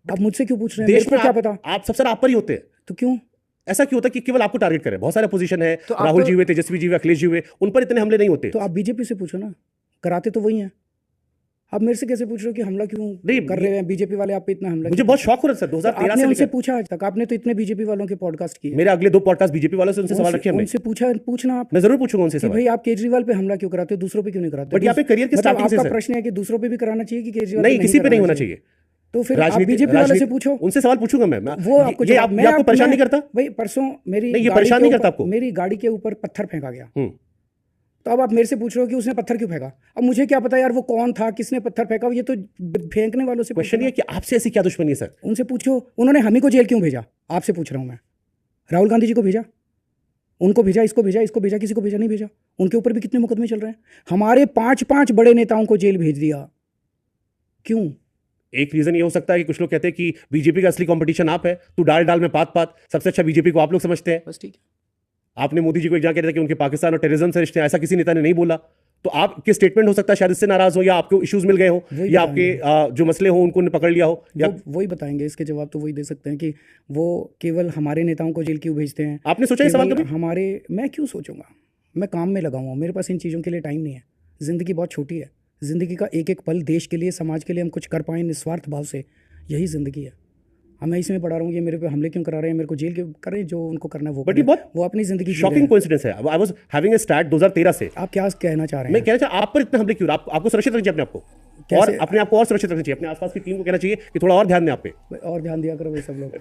आप मुझसे क्यों पूछ रहे हैं? देश मेरे में को क्या पता? आप सब सर आप पर ही होते हैं, तो क्यों? ऐसा क्यों होता है कि केवल आपको टारगेट करें? बहुत सारे अपोजिशन है, तो आप राहुल तो- जी हुए, तेजस्वी जी हुए, अखिलेश जी हुए, उन पर इतने हमले नहीं होते। तो आप बीजेपी से पूछो ना, कराते तो वही हैं। आप मेरे से कैसे पूछ रहे हो कि हमला क्यों नहीं, कर रहे हैं बीजेपी वाले आप पे इतना हमला? मुझे क्यों? बहुत शौक हो रहा है सर, तो 2013 आपने से उनसे लेकर पूछा आज तक? आपने तो इतने बीजेपी वालों के पॉडकास्ट किए, मेरे अगले 2 पॉडकास्ट बीजेपी वालों से उनसे सवाल रखे हमने। उनसे पूछना आप मैं जरूर पूछूंगा उनसे कि सवाल। भाई आप केजरीवाल पे हमला क्यों कराते हो, दूसरों पे क्यों नहीं कराते? बट यहाँ पे करियर के मतलब स्टार्टिंग से आपका सर। प्रश्न है कि दूसरों पे भी कराना चाहिए कि केजरीवाल नहीं, किसी पे नहीं होना चाहिए। तो फिर आप बीजेपी वाले से पूछो, उनसे सवाल पूछूंगा मैं। वो आपको ये जवाब- ये आपको परेशान नहीं करता? भाई परसों मेरी नहीं, ये गाड़ी परेशान के नहीं करता ऊपर- आपको? मेरी गाड़ी के ऊपर पत्थर फेंका गया, तो अब आप मेरे से पूछ रहे हो कि उसने पत्थर क्यों फेंका? अब मुझे क्या पता यार वो कौन था, किसने पत्थर फेंका? ये तो फेंकने वालों से क्वेश्चन ये कि आपसे ऐसी क्या दुश्मनी है सर? उनसे पूछो, उन्होंने हम ही को जेल क्यों भेजा? आपसे पूछ रहा हूं मैं। राहुल गांधी जी को भेजा, उनको भेजा, इसको भेजा, इसको भेजा, किसी को भेजा नहीं भेजा? उनके ऊपर भी कितने मुकदमे चल रहे हैं। हमारे 5 बड़े नेताओं को जेल भेज दिया, क्यों? एक रीजन ये हो सकता है कि कुछ लोग कहते हैं कि बीजेपी का असली कंपटीशन आप है, तू डाल डाल में पात पात, सबसे अच्छा बीजेपी को आप लोग समझते हैं। बस ठीक है। आपने मोदी जी को एक जगह कह रहे थे कि उनके पाकिस्तान और टेररिज्म से रिश्ते हैं, ऐसा किसी नेता ने नहीं बोला। तो आपके स्टेटमेंट हो सकता है शायद इससे नाराज हो, या आपको इश्यूज मिल गए हो, वही या आपके जो मसले हो उनको पकड़ लिया हो, या वही बताएंगे, इसके जवाब तो वही दे सकते हैं कि वो केवल हमारे नेताओं को जेल क्यों भेजते हैं। आपने सोचा ये सवाल केवल कभी? हमारे, मैं क्यों सोचूंगा? मैं काम में लगा हुआ हूं, मेरे पास इन चीज़ों के लिए टाइम नहीं है। ज़िंदगी बहुत छोटी है, ज़िंदगी का एक एक पल देश के लिए, समाज के लिए हम कुछ कर पाएँ निस्वार्थ भाव से, यही ज़िंदगी है। अब मैं इसमें पढ़ा रहा हूँ, ये मेरे पे हमले क्यों करा रहे हैं, मेरे को जेल क्यों करें, जो उनको करना है वो बट ये करें। बहुत वो अपनी ज़िंदगी जी रहे शॉकिंग हैं। कोइंसिडेंस है। I was having a start 2013 से। आप क्या कहना चाह रहे मैं हैं? कह रहा था आप पर इतने हमले क्यों? आपको सुरक्षित रखना चाहिए अपने आपको, और कैसे? अपने आप को और सुरक्षित रखना चाहिए, अपने आसपास की टीम को कहना चाहिए कि थोड़ा और ध्यान दें आप पे। और ध्यान दिया करो भाई सब लोग।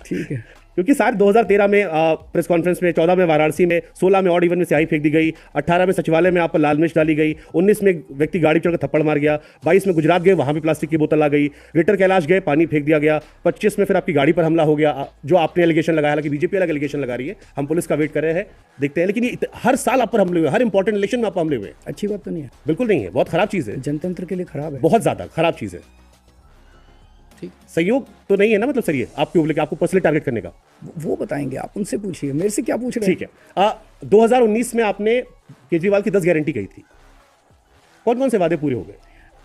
ठीक है। क्योंकि साल 2013 में प्रेस कॉन्फ्रेंस में, 14 में वाराणसी में, 16 में ऑड इवन में स्याही फेंक दी गई, 18 में सचिवालय में आप पर लाल मिर्च डाली गई, 19 में व्यक्ति गाड़ी चढ़कर थप्पड़ मार गया, 22 में गुजरात गए, वहां भी प्लास्टिक की बोतल आ गई, ग्रेटर कैलाश गए, पानी फेंक दिया गया, 25 में फिर आपकी गाड़ी पर हमला हो गया, जो आपने एलिगेशन लगाया, हालांकि बीजेपी अलग एलिगेशन लगा रही है, हम पुलिस का वेट कर रहे हैं, देखते हैं। लेकिन ये हर साल आप पर हमले हुए, हर इंपॉर्टेंट इलेक्शन में आप पर हमले हुए। अच्छी बात तो नहीं है, बिल्कुल नहीं है, बहुत खराब चीज़ है, जनतंत्र के लिए खराब है। बहुत ज्यादा खराब चीज़ है। ठीक। सहयोग तो नहीं है ना, मतलब सर ये आपके ऊपर आपको पर्सनली टारगेट करने का? वो बताएंगे, आप उनसे पूछिए, मेरे से क्या पूछ रहे हैं? ठीक है। 2019 में आपने केजरीवाल की 10 गारंटी कही थी, कौन कौन से वादे पूरे हो गए?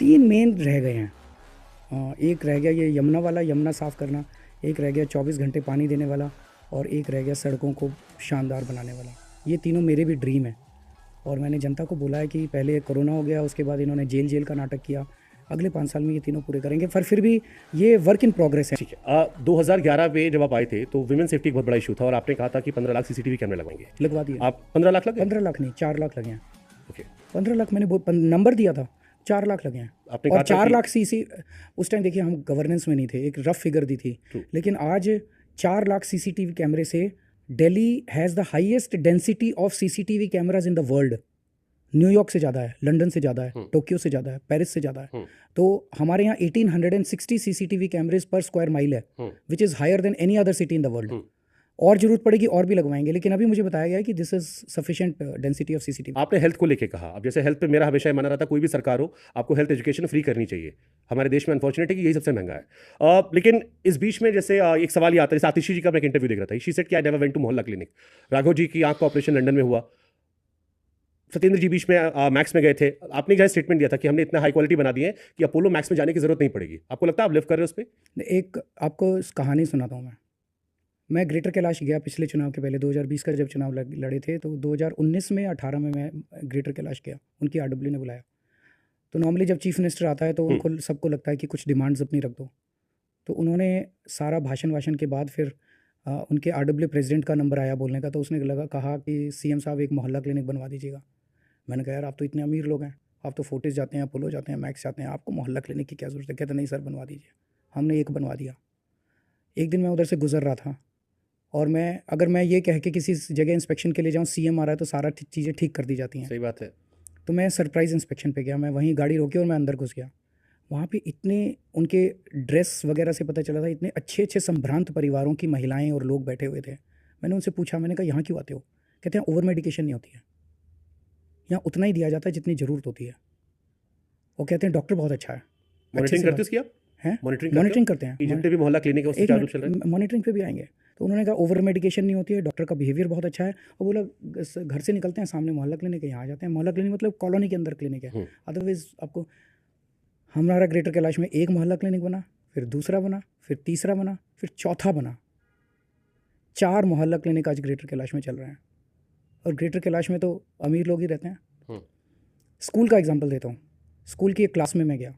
3 मेन रह गए हैं। एक रह गया ये यमुना वाला, यमुना साफ़ करना, एक रह गया 24 घंटे पानी देने वाला, और एक रह गया सड़कों को शानदार बनाने वाला। ये तीनों मेरे भी ड्रीम है, और मैंने जनता को बोला है कि पहले कोरोना हो गया, उसके बाद इन्होंने जेल का नाटक किया, अगले 5 साल में ये तीनों पूरे करेंगे। पर फिर भी ये वर्क इन प्रोग्रेस है। ठीक है। 2011 में जब आप आए थे तो विमेन सेफ्टी एक बहुत बड़ा इशू था, और आपने कहा था कि 15 लाख सीसीटीवी कैमरे लगवाएंगे। लगवा दिया। आप 15 लाख लगे? 15 लाख नहीं, 4 लाख लगे हैं। ओके। 15 लाख मैंने नंबर दिया था, 4 लाख लगे हैं। आपने और कहा था 4 कि- लाख सीसी, उस टाइम देखिए हम गवर्नेंस में नहीं थे, एक रफ फिगर दी थी, लेकिन आज 4 लाख सीसीटीवी कैमरे से Delhi has the highest density of CCTV cameras in the world. New York से ज़्यादा है, लंदन से ज़्यादा है, टोक्यो से ज़्यादा है, पेरिस से ज़्यादा है। तो हमारे यहाँ 1860 सीसीटीवी कैमरेज पर स्क्वायर माइल है, which is higher than any other city in the world. और ज़रूरत पड़ेगी और भी लगवाएंगे, लेकिन अभी मुझे बताया गया है कि this is sufficient density of CCTV. आपने हेल्थ को लेके कहा, अब जैसे हेल्थ पे मेरा हमेशा ये माना रहता, कोई भी सरकार हो आपको हेल्थ एजुकेशन फ्री करनी चाहिए। हमारे देश में अनफॉर्चुनेट है कि यही सबसे महंगा है। लेकिन इस बीच में जैसे एक सवाल ये आता है, जैसे आतिशी जी का मैं एक इंटरव्यू देख रहा था, शी सेड कि आई नेवर वेंट टू मोहल्ला क्लिनिक। राघव जी की आंख का ऑपरेशन लंदन में हुआ, सत्येंद्र जी बीच में मैक्स में गए थे। आपने क्या स्टेटमेंट दिया था कि हमने इतना हाई क्वालिटी बना दी है कि अपोलो मैक्स में जाने की जरूरत नहीं पड़ेगी। आपको लगता है आप लिव कर रहे हो उस पर? एक आपको कहानी सुनाता हूँ मैं ग्रेटर कैलाश गया पिछले चुनाव के पहले, 2020 का जब चुनाव लड़े थे तो 2019 में 18 में मैं ग्रेटर कैलाश गया, उनकी आरडब्ल्यू ने बुलाया। तो नॉर्मली जब चीफ मिनिस्टर आता है तो उनको सबको लगता है कि कुछ डिमांड्स अपनी रख दो, तो उन्होंने सारा भाषण के बाद फिर उनके आरडब्ल्यू प्रेसिडेंट का नंबर आया बोलने का, तो उसने कहा कि सीएम साहब एक मोहल्ला क्लिनिक बनवा दीजिएगा। मैंने कहा यार आप तो इतने अमीर लोग हैं, आप तो फोर्टिस जाते हैं, अपोलो जाते हैं, मैक्स जाते हैं, आपको मोहल्ला क्लिनिक की क्या ज़रूरत है? कहते नहीं सर बनवा दीजिए। हमने एक बनवा दिया। एक दिन मैं उधर से गुजर रहा था और अगर मैं ये कह के किसी जगह इंस्पेक्शन के लिए जाऊँ, सीएम आ रहा है तो सारा चीज़ें ठीक कर दी जाती हैं। सही बात है। तो मैं सरप्राइज़ इंस्पेक्शन पे गया, मैं वहीं गाड़ी रोकी और मैं अंदर घुस गया। वहाँ पे इतने उनके ड्रेस वगैरह से पता चला था इतने अच्छे अच्छे संभ्रांत परिवारों की महिलाएं और लोग बैठे हुए थे। मैंने उनसे पूछा, मैंने कहा यहाँ क्यों आते हो? कहते हैं ओवर मेडिकेशन नहीं होती है, यहाँ उतना ही दिया जाता है जितनी ज़रूरत होती है। वो कहते हैं डॉक्टर बहुत अच्छा है। मॉनिटरिंग करते हो इसकी आप? हैं मॉनिटरिंग करते हैं, जितने भी मोहल्ला क्लिनिक है उससे चालू चल रहा है। मॉनिटरिंग पे भी आएंगे। तो उन्होंने कहा ओवर मेडिकेशन नहीं होती है, डॉक्टर का बिहेवियर बहुत अच्छा है। और बोला घर से निकलते हैं सामने मोहल्ला क्लिनिक है, यहाँ आ जाते हैं। मोहल्ला क्लिनिक मतलब कॉलोनी के अंदर क्लिनिक है, अदरवाइज आपको हमारा ग्रेटर कैलाश में एक मोहल्ला क्लिनिक बना, फिर दूसरा बना, फिर तीसरा बना, फिर चौथा बना। 4 मोहल्ला क्लिनिक आज ग्रेटर कैलाश में चल रहे हैं, और ग्रेटर कैलाश में तो अमीर लोग ही रहते हैं। स्कूल का एग्जाम्पल देता हूँ। स्कूल की एक क्लास में मैं गया,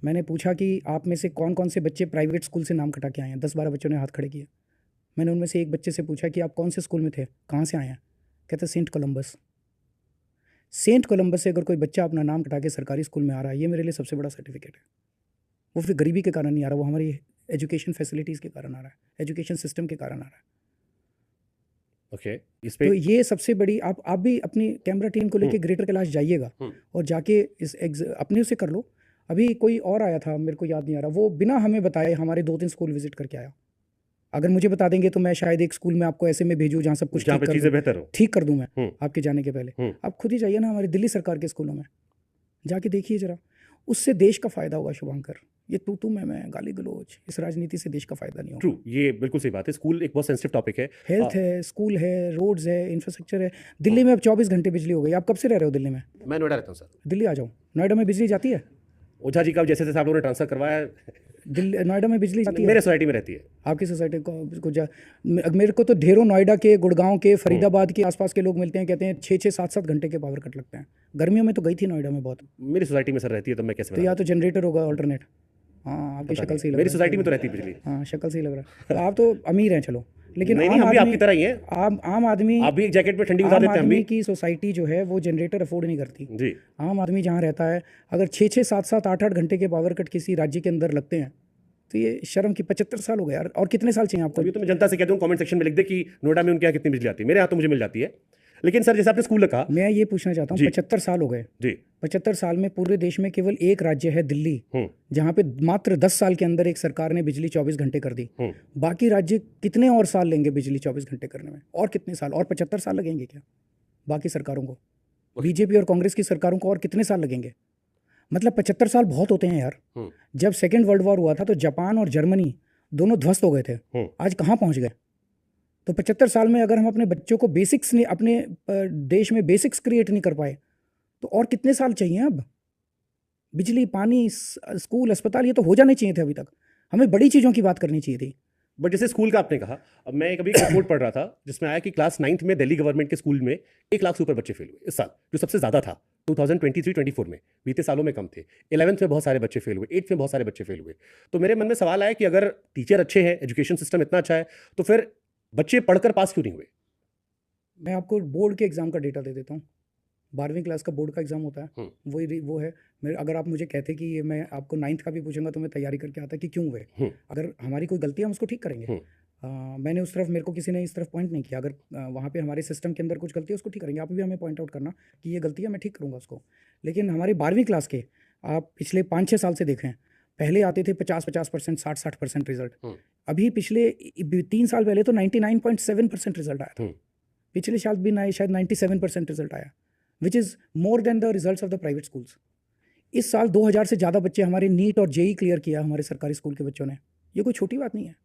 मैंने पूछा कि आप में से कौन कौन से बच्चे प्राइवेट स्कूल से नाम कटा के आए हैं। 10-12 बच्चों ने हाथ खड़े किए। मैंने उनमें से एक बच्चे से पूछा कि आप कौन से स्कूल में थे, कहाँ से आए हैं? कहते सेंट कोलंबस। सेंट कोलंबस से अगर कोई बच्चा अपना नाम कटा के सरकारी स्कूल में आ रहा है, ये मेरे लिए सबसे बड़ा सर्टिफिकेट है। वो फिर गरीबी के कारण नहीं आ रहा, वो हमारी एजुकेशन फैसिलिटीज़ के कारण आ रहा है, एजुकेशन सिस्टम के कारण आ रहा है। ओके, इस पे तो ये सबसे बड़ी आप भी अपनी कैमरा टीम को लेके ग्रेटर कैलाश जाइएगा और जाके अपने उसे कर लो। अभी कोई और आया था, मेरे को याद नहीं आ रहा, वो बिना हमें बताए हमारे 2-3 स्कूल विजिट करके आया। अगर मुझे बता देंगे तो मैं शायद एक स्कूल में आपको ऐसे में भेजूँ जहाँ सब कुछ ठीक कर दूँ मैं आपके जाने के पहले। आप खुद ही जाइए ना हमारी दिल्ली सरकार के स्कूलों में, जाके देखिए जरा, उससे देश का फायदा होगा। शुभंकर, ये तू मैं गाली गलोच, इस राजनीति से देश का फायदा नहीं होगा। ट्रू, ये बिल्कुल सही बात है। स्कूल एक बहुत सेंसिटिव टॉपिक है। हेल्थ है, स्कूल है, रोड्स है, इंफ्रास्ट्रक्चर है। दिल्ली में अब 24 घंटे बिजली हो गई। आप कब से रह रहे हो दिल्ली में? मैं नोएडा रहता हूँ सर। दिल्ली आ जाओ, नोएडा में बिजली जाती है। ओझा जी का जैसे आप लोगों ने ट्रांसफर करवाया, दिल्ली नोएडा में बिजली जाती है। मेरे सोसाइटी में रहती है। आपकी सोसाइटी को मेरे को तो ढेरों नोएडा के, गुड़गांव के, फरीदाबाद के आसपास के लोग मिलते हैं, कहते हैं 6-6, 7-7 घंटे के पावर कट लगते हैं। गर्मियों में तो गई थी नोएडा में बहुत। मेरी सोसाइटी में सर रहती है, तो मैं कैसे तो या तो जनरेटर होगा ऑल्टरनेट। हाँ, आपकी शक्ल से ही लग रहा है। मेरी सोसाइटी में तो रहती है बिजली। हाँ, शक्ल से ही लग रहा है। तो आप तो अमीर हैं, चलो, लेकिन नहीं, हम भी आपकी तरह ही हैं। आम आदमी, आप भी एक जैकेट में ठंडी गुजार देते हैं, हम भी। की सोसाइटी जो है वो जनरेटर अफोर्ड नहीं करती जी। आम आदमी जहाँ रहता है, अगर 6-6, 7-7, 8-8 घंटे के पावर कट किसी राज्य के अंदर लगते हैं तो ये शर्म की। 75 साल हो गए यार, और कितने साल चाहिए आपको? अभी तो मैं जनता से कहता हूँ कमेंट सेक्शन में लिख दे कि नोएडा में उनके यहाँ कितनी बिजली आती है। मेरे यहाँ तो मुझे मिल जाती है। लेकिन सर जैसे आपने स्कूल कहा, मैं ये पूछना चाहता हूँ, 75 साल हो गए जी। 75 साल में पूरे देश में केवल एक राज्य है दिल्ली, जहाँ पे मात्र 10 साल के अंदर एक सरकार ने बिजली 24 घंटे कर दी। बाकी राज्य कितने और साल लेंगे बिजली 24 घंटे करने में? और कितने साल? और 75 साल लगेंगे क्या बाकी सरकारों को? बीजेपी और कांग्रेस की सरकारों को और कितने साल लगेंगे? मतलब 75 साल बहुत होते हैं यार। जब सेकेंड वर्ल्ड वॉर हुआ था तो जापान और जर्मनी दोनों ध्वस्त हो गए थे, आज कहाँ पहुँच गए? तो 75 साल में अगर हम अपने बच्चों को बेसिक्स नहीं, अपने देश में बेसिक्स क्रिएट नहीं कर पाए तो और कितने साल चाहिए? अब बिजली, पानी, स्कूल, अस्पताल, ये तो हो जाने चाहिए थे अभी तक। हमें बड़ी चीज़ों की बात करनी चाहिए थी। बट जैसे स्कूल का आपने कहा, अब मैं कभी रिपोर्ट पढ़ रहा था जिसमें आया कि क्लास 9th में दिल्ली गवर्नमेंट के स्कूल में 1 लाख से ऊपर बच्चे फेल हुए इस साल, जो सबसे ज़्यादा था 2023-24 में। बीते सालों में कम थे। 11th में बहुत सारे बच्चे फेल हुए, 8th में बहुत सारे बच्चे फेल हुए। तो मेरे मन में सवाल आया कि अगर टीचर अच्छे हैं, एजुकेशन सिस्टम इतना अच्छा है, तो फिर बच्चे पढ़कर पास क्यों नहीं हुए? मैं आपको बोर्ड के एग्ज़ाम का डेटा दे देता हूँ। 12वीं क्लास का बोर्ड का एग्ज़ाम होता है, वो है मेरे। अगर आप मुझे कहते कि ये मैं आपको 9th का भी पूछूंगा तो मैं तैयारी करके आता कि क्यों हुए। अगर हमारी कोई गलती है हम उसको ठीक करेंगे। मैंने उस तरफ, मेरे को किसी ने इस तरफ पॉइंट नहीं किया। अगर वहाँ पे हमारे सिस्टम के अंदर कुछ गलती है उसको ठीक करेंगे। आप भी हमें पॉइंट आउट करना कि ये गलती है, मैं ठीक करूँगा उसको। लेकिन हमारी 12वीं क्लास के आप पिछले 5-6 साल से देखें, पहले आते थे 50% 60% रिजल्ट। अभी पिछले 3 साल पहले तो 99.7% रिजल्ट आया था। पिछले साल भी शायद 97% रिजल्ट आया, which is more than the results of the private schools. इस साल 2000 से ज़्यादा बच्चे हमारे नीट और जेई क्लियर किया हमारे सरकारी स्कूल के बच्चों ने। ये कोई छोटी बात नहीं है।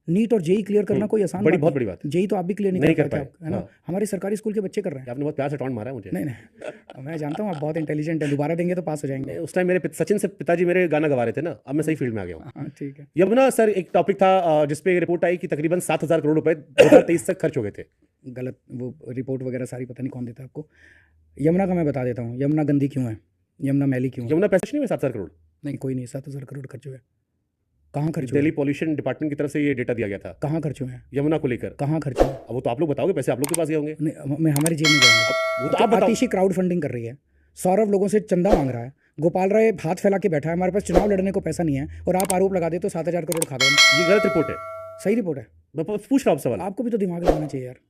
नीट और जेई क्लियर करना कोई आसान बहुत बड़ी बात है। जेई तो आप भी क्लियर नहीं कर पाए, है ना? हाँ। हमारे सरकारी स्कूल के बच्चे कर रहे हैं। आपने बहुत प्यार से टॉन्ट मारा है मुझे। नहीं मैं जानता हूँ आप बहुत इंटेलिजेंट है, दोबारा देंगे तो पास हो जाएंगे। उस टाइम मेरे सचिन से पिताजी मेरे गाना गवा रहे थे ना, अब मैं सही फील्ड में आ गया हूँ। हाँ ठीक है। यमुना सर, एक टॉपिक था जिसपे एक रिपोर्ट आई कि तकरीबन 7,000 करोड़ रुपए 2023 तक खर्च हो गए थे। गलत, वो रिपोर्ट वगैरह सारी पता नहीं कौन देता आपको। यमुना का मैं बता देता हूँ, यमुना गंदी क्यों है, यमुना मैली क्यों है। यमुना पैसे नहीं हुए 7,000 करोड़? नहीं कोई नहीं, 7,000 करोड़ खर्च हुए। कहाँ खर्च हुए? दिल्ली पॉल्यूशन डिपार्टमेंट की तरफ से ये डेटा दिया गया था। कहाँ खर्च हुए हैं? यमुना को लेकर कहाँ खर्च हुए? अब वो तो आप लोग बताओगे, पैसे आप लोग के पास गए होंगे। नहीं मैं हमारी जेब में जाऊँगा। वो तो आप बताओ। आतिशी क्राउड फंडिंग कर रही है, सौरभ लोगों से चंदा मांग रहा है, गोपाल राय हाथ फैला के बैठा है, हमारे पास चुनाव लड़ने को पैसा नहीं है और आप आरोप लगा दे तो 7,000 करोड़ खा गए। ये गलत रिपोर्ट है। सही रिपोर्ट है। मैं पूछ रहा हूँ सवाल। आपको भी तो दिमाग लगाना चाहिए यार।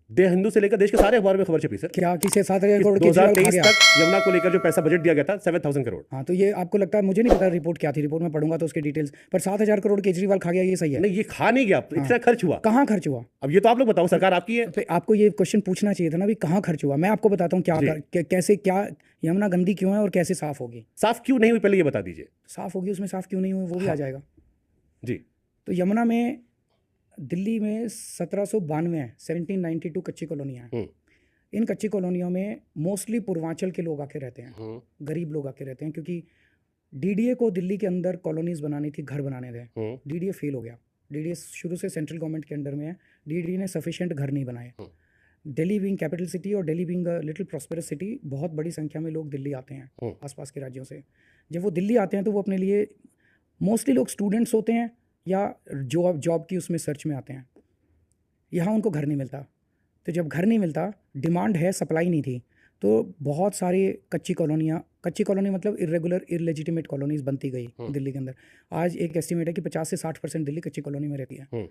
दे हिंदू से लेकर देश के सारे अखबार में खबर छपी सर। क्या किसे 7,000 करोड़ 2023 तक यमुना को लेकर जो पैसा बजट दिया गया था 7,000 करोड़। हाँ तो ये आपको लगता है, मुझे नहीं पता रिपोर्ट क्या थी, रिपोर्ट में पढ़ूंगा तो उसकी डिटेल्स, पर 7,000 करोड़ केजरीवाल खा गया, ये सही है? नहीं, ये खा नहीं गया, इतना खर्च हुआ। कहाँ खर्च हुआ? अब ये तो आप लोग बताओ, सरकार आपकी है। तो आपको ये क्वेश्चन पूछना चाहिए था ना भी कहाँ खर्च हुआ। मैं आपको बताता हूँ कैसे, क्या यमुना गंदी क्यों है और कैसे साफ होगी। साफ क्यों नहीं हुई पहले ये बता दीजिए। साफ होगी, उसमें साफ क्यों नहीं हुई वो भी आ जाएगा जी। तो यमुना में दिल्ली में 1792 है, 1792 कच्ची कॉलोनियाँ हैं। इन कच्ची कॉलोनियों में मोस्टली पूर्वांचल के लोग आके रहते हैं, गरीब लोग आके रहते हैं, क्योंकि डीडीए को दिल्ली के अंदर कॉलोनीज बनानी थी, घर बनाने थे। डीडीए फेल हो गया। डीडीए शुरू से सेंट्रल गवर्नमेंट के अंडर में है, डीडीए ने सफिशिएंट घर नहीं बनाए। दिल्ली बीइंग कैपिटल सिटी और Delhi being little prosperous city, बहुत बड़ी संख्या में लोग दिल्ली आते हैं आसपास के राज्यों से। जब वो दिल्ली आते हैं तो वो अपने लिए, मोस्टली लोग स्टूडेंट्स होते हैं या जॉब की उसमें सर्च में आते हैं। यहाँ उनको घर नहीं मिलता, तो जब घर नहीं मिलता, डिमांड है, सप्लाई नहीं थी, तो बहुत सारे कच्ची कॉलोनी मतलब इरेगुलर इलेजिटिमेट कॉलोनीज बनती गई दिल्ली के अंदर। आज एक एस्टिमेट है कि 50 से 60% दिल्ली कच्ची कॉलोनी में रहती है।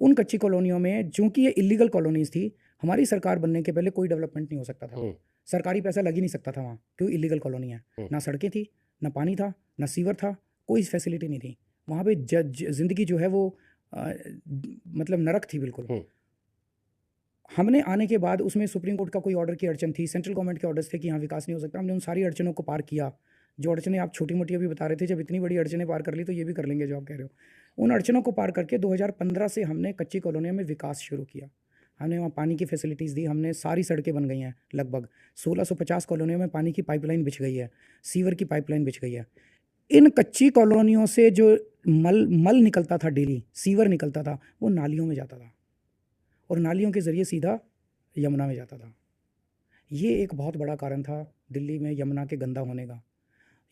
उन कच्ची कॉलोनियों में, चूंकि ये इलीगल कॉलोनीज थी, हमारी सरकार बनने के पहले कोई डेवलपमेंट नहीं हो सकता था। सरकारी पैसा लग ही नहीं सकता था वहाँ, क्योंकि इलीगल कॉलोनी है। ना सड़कें थी, ना पानी था, ना सीवर था, कोई फैसिलिटी नहीं थी वहाँ पे। जिंदगी जो है वो मतलब नरक थी बिल्कुल। हमने आने के बाद उसमें सुप्रीम कोर्ट का कोई ऑर्डर की अड़चन थी, सेंट्रल गवर्नमेंट के ऑर्डर्स थे कि यहाँ विकास नहीं हो सकता। हमने उन सारी अड़चनों को पार किया। जो अड़चनें आप छोटी मोटी अभी बता रहे थे, जब इतनी बड़ी अड़चनें पार कर ली तो ये भी कर लेंगे जो आप कह रहे हो। उन अड़चनों को पार करके 2015 से हमने कच्ची कॉलोनियों में विकास शुरू किया। हमने वहाँ पानी की फैसिलिटीज़ दी, हमने सारी सड़कें बन गई हैं लगभग। 1650 कॉलोनियों में पानी की पाइपलाइन बिछ गई है, सीवर की पाइपलाइन बिछ गई है। इन कच्ची कॉलोनियों से जो मल निकलता था डेली, सीवर निकलता था, वो नालियों में जाता था और नालियों के ज़रिए सीधा यमुना में जाता था। ये एक बहुत बड़ा कारण था दिल्ली में यमुना के गंदा होने का।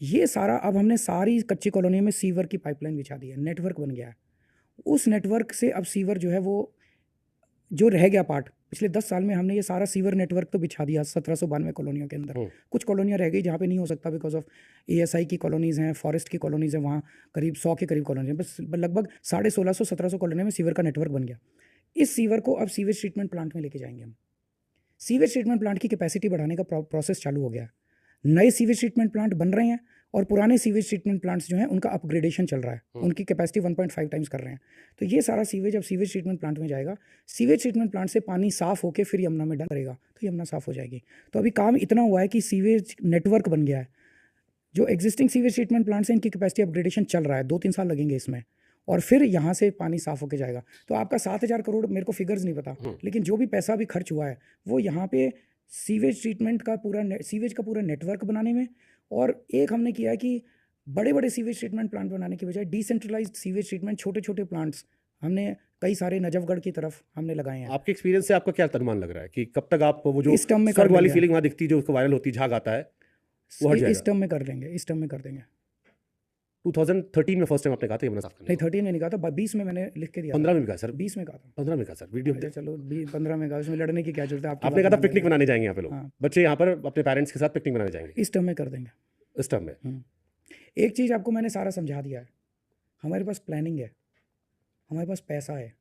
ये सारा, अब हमने सारी कच्ची कॉलोनी में सीवर की पाइपलाइन बिछा दी है, नेटवर्क बन गया है। उस नेटवर्क से अब सीवर जो है वो, जो रह गया पार्ट, पिछले 10 साल में हमने ये सारा सीवर नेटवर्क तो बिछा दिया 1792 कॉलोनियों के अंदर। कुछ कॉलोनियाँ रह गई जहाँ पे नहीं हो सकता, बिकॉज ऑफ ASI की कॉलोनीज़ हैं, फॉरेस्ट की कॉलोनीज़ हैं, वहाँ करीब 100 के करीब कॉलोनी है, बस लगभग 1650-1700 कॉलोनी में सीवर का नेटवर्क बन गया। इस सीवर को अब सीवेज ट्रीटमेंट प्लांट में लेके जाएंगे हम। सीवेज ट्रीटमेंट प्लांट की कैपेसिटी बढ़ाने का प्रोसेस चालू हो गया। नए सीवेज ट्रीटमेंट प्लांट बन रहे हैं और पुराने सीवेज ट्रीटमेंट प्लांट्स जो हैं उनका अपग्रेडेशन चल रहा है, उनकी कैपेसिटी 1.5 टाइम्स कर रहे हैं। तो ये सारा सीवेज अब सीवेज ट्रीटमेंट प्लांट में जाएगा। सीवेज ट्रीटमेंट प्लांट से पानी साफ होकर फिर यमुना में डलेगा, तो यमुना साफ हो जाएगी। तो अभी काम इतना हुआ है कि सीवेज नेटवर्क बन गया है। जो एग्जिस्टिंग सीवेज ट्रीटमेंट प्लांट्स हैं, इनकी कैपेसिटी अपग्रेडेशन चल रहा है, 2-3 साल लगेंगे इसमें, और फिर यहाँ से पानी साफ होकर जाएगा। तो आपका 7,000 करोड़, मेरे को फिगर्स नहीं पता, लेकिन जो भी पैसा भी खर्च हुआ है वो यहाँ पे सीवेज ट्रीटमेंट का सीवेज का पूरा नेटवर्क बनाने में। और एक हमने किया है कि बड़े बड़े सीवेज ट्रीटमेंट प्लांट बनाने की बजाय डिसेंट्रलाइज्ड सीवेज ट्रीटमेंट, छोटे छोटे प्लांट्स हमने कई सारे नजफगढ़ की तरफ हमने लगाए हैं। आपके एक्सपीरियंस से आपका क्या अनुमान लग रहा है कि कब तक आप वो जो इस टर्म में स्वर्ग वाली फीलिंग वहाँ दिखती है, जो वायरल होती है, झाग आता है, वो हट जाएगा? इस टर्म में कर लेंगे, इस टर्म में कर देंगे। 2013 में फर्स्ट टाइम आपने कहा था यमुना साफ करने? नहीं, 13 में नहीं कहा था, 20 में मैंने लिख के दिया। 15 में भी कहा सर? 20 में कहा था। 15 में कहा सर, वीडियो। अच्छा चलो 15 में कहा, उसमें लड़ने की क्या जरूरत है? आपने कहा था पिकनिक बनाने जाएंगे यहाँ पे लोग, हाँ। बच्चे यहाँ पर अपने पेरेंट्स के साथ पिकनिक बनाने जाएंगे। इस टर्म में कर देंगे, इस टर्म में। एक चीज़ आपको मैंने सारा समझा दिया है, हमारे पास प्लानिंग है, हमारे पास पैसा है,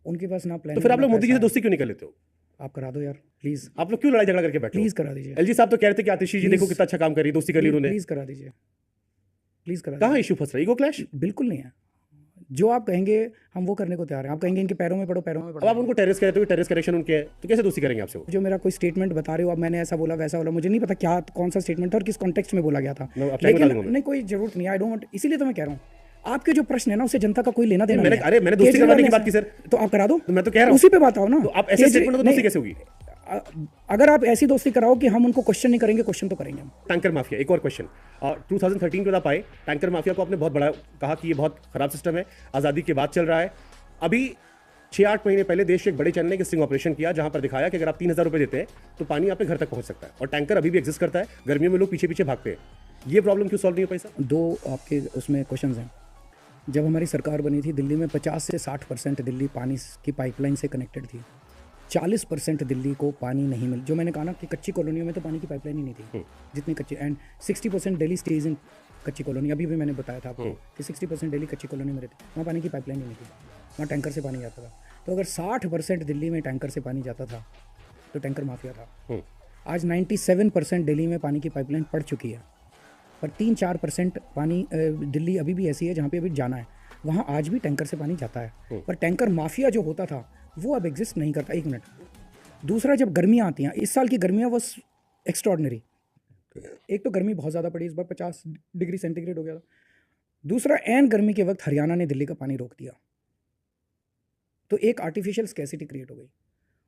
उनके पास ना प्लानिंग। तो फिर आप लोग मोदी जी से दोस्ती क्यों नहीं कर लेते हो? आप करा दो यार प्लीज। आप लोग क्यों लड़ाई झगड़ा करके बैठे हो? प्लीज करा दीजिए। एलजी साहब तो कह रहे थे कि आतिशी जी देखो कितना अच्छा काम कर रही है, दोस्ती कर ली उन्होंने। प्लीज करा दीजिए, प्लीज़ करा कहाँ इशू फंस रहा है? Ego clash? बिल्कुल नहीं है। जो आप कहेंगे हम वो करने को तैयार हैं। आप कहेंगे इनके पैरों में पड़ो, पैरों में अब पड़ो। आप उनको टेररिस्ट कहते हो, टेररिस्ट करेक्शन उनके है, तो कैसे दोस्ती करेंगे आपसे वो? जो मेरा कोई स्टेटमेंट बता रहे हो, अब मैंने ऐसा बोला वैसा बोला, मुझे नहीं पता क्या कौन सा स्टेटमेंट था और किस कॉन्टेक्स्ट में बोला गया था। मैं आपसे बता लेकिन दूंगा मैं। नहीं, कोई जरूरत नहीं, आई डोंट, इसीलिए तो मैं कह रहा हूँ आपके जो प्रश्न है ना उससे जनता का कोई लेना देना मैंने नहीं है। अरे मैंने दोस्ती केजरीवाल करवाने की ने बात की सर। तो आप करा दो, तो मैं तो कह रहा हूँ उसी पे बात आओ ना। तो आप ऐसे स्टेटमेंट तो दोस्ती कैसे होगी? अगर आप ऐसी दोस्ती कराओ कि हम उनको क्वेश्चन नहीं करेंगे, क्वेश्चन तो करेंगे हम। टैंकर माफिया, एक और क्वेश्चन। 2013 में आप आए, टैंकर माफिया को आपने बहुत बड़ा कहा कि ये बहुत खराब सिस्टम है, आज़ादी के बाद चल रहा है। अभी 6-8 महीने पहले देश के एक बड़े चैनल ने एक स्टिंग ऑपरेशन किया जहां पर दिखाया कि अगर आप 3000 रुपए देते हैं तो पानी आपके घर तक पहुंच सकता है, और टैंकर अभी भी एग्जिस्ट करता है। गर्मियों में लोग पीछे पीछे भागते हैं। ये प्रॉब्लम क्यों सॉल्व नहीं हो पाई सर? दो आपके उसमें क्वेश्चन हैं। जब हमारी सरकार बनी थी दिल्ली में 50 से 60% दिल्ली पानी की पाइपलाइन से कनेक्टेड थी। 40% दिल्ली को पानी नहीं मिल, जो मैंने कहा ना कि कच्ची कॉलोनियों में तो पानी की पाइपलाइन ही नहीं थी जितनी कच्ची, एंड 60% दिल्ली स्टेज इन कच्ची कॉलोनी। अभी भी मैंने बताया था आपको कि 60% दिल्ली कच्ची कॉलोनी में रहती, वहाँ पानी की पाइपलाइन ही नहीं थी, वहाँ टैंकर से पानी जाता था। तो अगर 60% दिल्ली में टैंकर से पानी जाता था तो टैंकर माफिया था। आज 97% दिल्ली में पानी की पाइपलाइन पड़ चुकी है, पर 3-4% पानी दिल्ली अभी भी ऐसी है जहाँ पे अभी जाना है, वहाँ आज भी टैंकर से पानी जाता है। पर टैंकर माफिया जो होता था वो अब एग्जिस्ट नहीं करता। 1 मिनट। दूसरा, जब गर्मियाँ आती हैं, इस साल की गर्मियाँ वॉज एक्स्ट्रॉर्डनरी। एक तो गर्मी बहुत ज़्यादा पड़ी, इस बार 50 डिग्री सेंटीग्रेड हो गया था। दूसरा, एन गर्मी के वक्त हरियाणा ने दिल्ली का पानी रोक दिया, तो एक आर्टिफिशियल स्कैसिटी क्रिएट हो गई।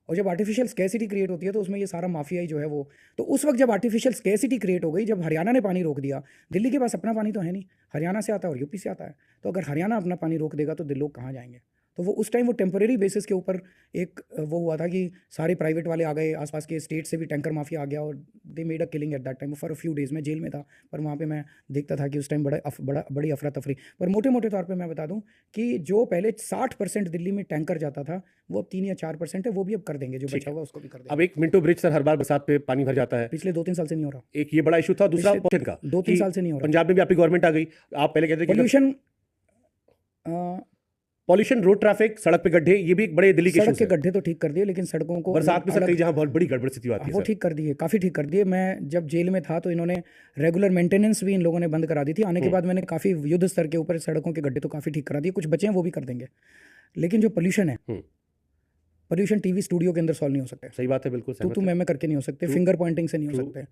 और जब आर्टिफिशियल स्कैसिटी क्रिएट होती है तो उसमें ये सारा माफिया ही जो है वो, तो उस वक्त जब आर्टिफिशियल स्कैसिटी क्रिएट हो गई, जब हरियाणा ने पानी रोक दिया, दिल्ली के पास अपना पानी तो है नहीं, हरियाणा से आता है और यूपी से आता है, तो अगर हरियाणा अपना पानी रोक देगा तो लोग कहाँ जाएंगे? तो वो उस टाइम वो टेम्परेरी बेसिस के ऊपर एक वो हुआ था कि सारे प्राइवेट वाले आ गए, आसपास के स्टेट से भी टैंकर माफिया आ गया और they made a killing at that time for a few days. मैं जेल में था, पर वहाँ पे मैं देखता था कि उस टाइम बड़ी अफरा तफरी। पर मोटे मोटे तौर पे मैं बता दूं कि जो पहले 60% दिल्ली में टैंकर जाता था वो अब 3 या 4% है, वो भी अब कर देंगे, जो बचा हुआ उसको भी कर देंगे। अब एक मिंटो ब्रिज सर, हर बार बरसात पे पानी भर जाता है, पिछले 2-3 साल से नहीं हो रहा। एक ये बड़ा इशू था। दूसरा पोल्यूशन का, 2-3 साल से नहीं हो रहा। पंजाब में भी आपकी गवर्नमेंट आ गई, आप पहले कहते थे पोल्यूशन, पॉल्यूशन, रोड ट्रैफिक, सड़क पे गड्ढे, ये भी एक बड़े दिल्ली के सड़क इश्यूज के हैं। गड्ढे तो ठीक कर दिए, लेकिन सड़कों को बरसात में सर कई जहाँ बहुत बड़ी गड़बड़ स्थिति आती है वो सर। ठीक कर दिए, काफ़ी ठीक कर दिए। मैं जब जेल में था तो इन्होंने रेगुलर मेंटेनेंस भी इन लोगों ने बंद करा दी थी। आने के बाद मैंने काफ़ी युद्ध स्तर के ऊपर सड़कों के गड्ढे तो काफ़ी ठीक करा दिए, कुछ बचे हैं वो भी कर देंगे। लेकिन जो पोल्यूशन है, पोल्यूशन टीवी स्टूडियो के अंदर सॉल्व नहीं हो सकता है। सही बात है, बिल्कुल तो तुम मैं करके नहीं हो सकते, फिंगर पॉइंटिंग से नहीं हो सकते।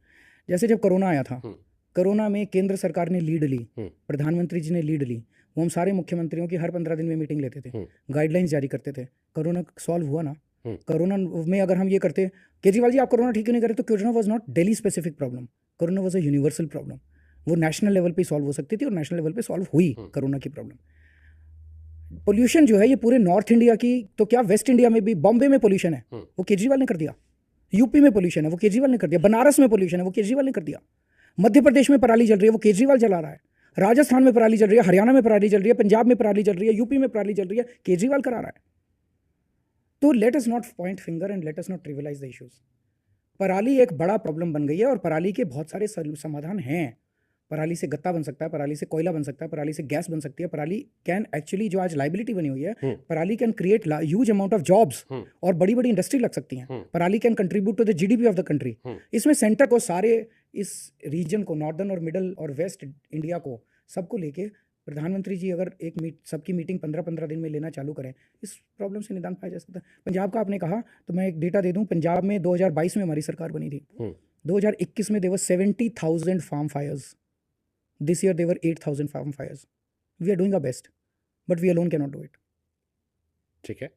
जैसे जब कोरोना आया था, कोरोना में केंद्र सरकार ने लीड ली, प्रधानमंत्री जी ने लीड ली, वो हम सारे मुख्यमंत्रियों की हर 15 दिन में मीटिंग लेते थे, गाइडलाइंस जारी करते थे। कोरोना सॉल्व हुआ ना। कोरोना में अगर हम ये करते, केजरीवाल जी आप कोरोना ठीक क्यों नहीं करे, तो corona was not Delhi specific problem, corona was a universal problem. वो नेशनल लेवल पे सॉल्व हो सकती थी और नेशनल लेवल पे सॉल्व हुई कोरोना की प्रॉब्लम। पोल्यूशन जो है ये पूरे नॉर्थ इंडिया की, तो क्या वेस्ट इंडिया में भी, बॉम्बे में पोल्यूशन है, वो केजरीवाल ने कर दिया। यूपी में पोल्यूशन है, वो केजरीवाल ने कर दिया। बनारस में पोल्यूशन है, वो केजरीवाल ने कर दिया। मध्य प्रदेश में पराली जल रही है, वो केजरीवाल जला रहा है। राजस्थान में पराली जल रही है, हरियाणा में पराली जल रही है, पंजाब में पराली जल रही है, यूपी में पराली जल रही है, केजरीवाल करा रहा है। तो let us not point finger and let us not trivialise the issues. पराली एक बड़ा प्रॉब्लम बन गई है और पराली के बहुत सारे समाधान हैं। पराली से गत्ता बन सकता है, पराली से कोयला बन सकता है, पराली से गैस बन सकती है। पराली कैन एक्चुअली, जो आज लाइबिलिटी बनी हुई है, parali can create huge amount of jobs और बड़ी बड़ी इंडस्ट्री लग सकती हैं। Parali can contribute to the GDP of the country. इसमें सेंटर को, सारे इस रीजन को, नॉर्दर्न और मिडल और वेस्ट इंडिया को, सबको लेके प्रधानमंत्री जी अगर सबकी मीटिंग 15-15 दिन में लेना चालू करें, इस प्रॉब्लम से निदान पाया जा सकता है। पंजाब का आपने कहा तो मैं एक डेटा दे दूं, पंजाब में 2022 में हमारी सरकार बनी थी, 2021 में there 70,000 farm fires, this year there 8,000 farm fires. We are doing our best but we alone can not do it. ठीक है,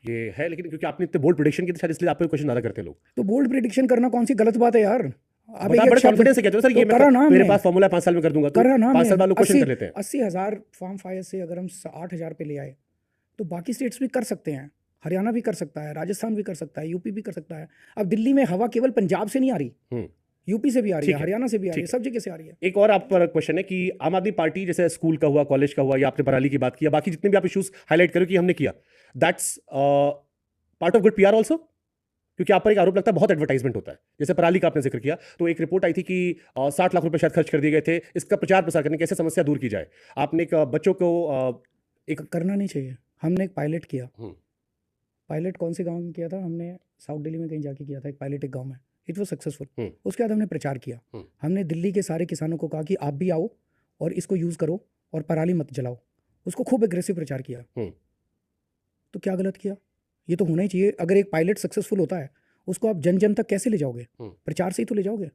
ये है, लेकिन क्योंकि आपने इतने बोल्ड प्रेडिक्शन की थी शायद इसलिए आप पे क्वेश्चन ज्यादा करते हैं लोग। तो बोल्ड प्रेडिक्शन करना कौन सी गलत बात है यार? आप बड़े कॉन्फिडेंस से कहते हो सर, ये मेरे पास फॉर्मूला 5 साल में कर दूंगा, तो 5 साल बाद लोग क्वेश्चन कर लेते हैं। 80,000 फार्म फायर से अगर हम 8,000 पे ले आए तो बाकी स्टेट्स भी कर सकते हैं, हरियाणा भी कर सकता है, राजस्थान भी कर सकता है, यूपी भी कर सकता है। अब दिल्ली में हवा केवल पंजाब से नहीं आ रही, यूपी से भी आ रही है, हरियाणा से भी आ रही है, सब जगह से आ रही है। एक और आप पर क्वेश्चन है कि आम आदमी पार्टी, जैसे स्कूल का हुआ, कॉलेज का हुआ, या आपने पराली की बात की, बाकी जितने भी आप इश्यूज हाईलाइट करो कि हमने किया, that's part of good PR also, क्योंकि आप पर एक आरोप लगता है बहुत एडवर्टाइजमेंट होता है। जैसे पराली का आपने जिक्र किया, तो एक रिपोर्ट आई थी कि 60 लाख रुपए शायद खर्च कर दिए गए थे इसका प्रचार प्रसार करने, कैसे समस्या दूर की जाए। आपने एक बच्चों को एक करना नहीं चाहिए। हमने एक पायलट किया, पायलट कौन से गांव में किया था? हमने साउथ दिल्ली में कहीं जाके किया था एक पायलट, एक गांव में। It was successful. उसके बाद हमने प्रचार किया, हमने दिल्ली के सारे किसानों को कहा कि आप भी आओ और इसको यूज़ करो और पराली मत जलाओ, उसको खूब एग्रेसिव प्रचार किया। तो क्या गलत किया? ये तो होना ही चाहिए। अगर एक पायलट सक्सेसफुल होता है, उसको आप जन जन तक कैसे ले जाओगे? प्रचार से ही तो ले जाओगे,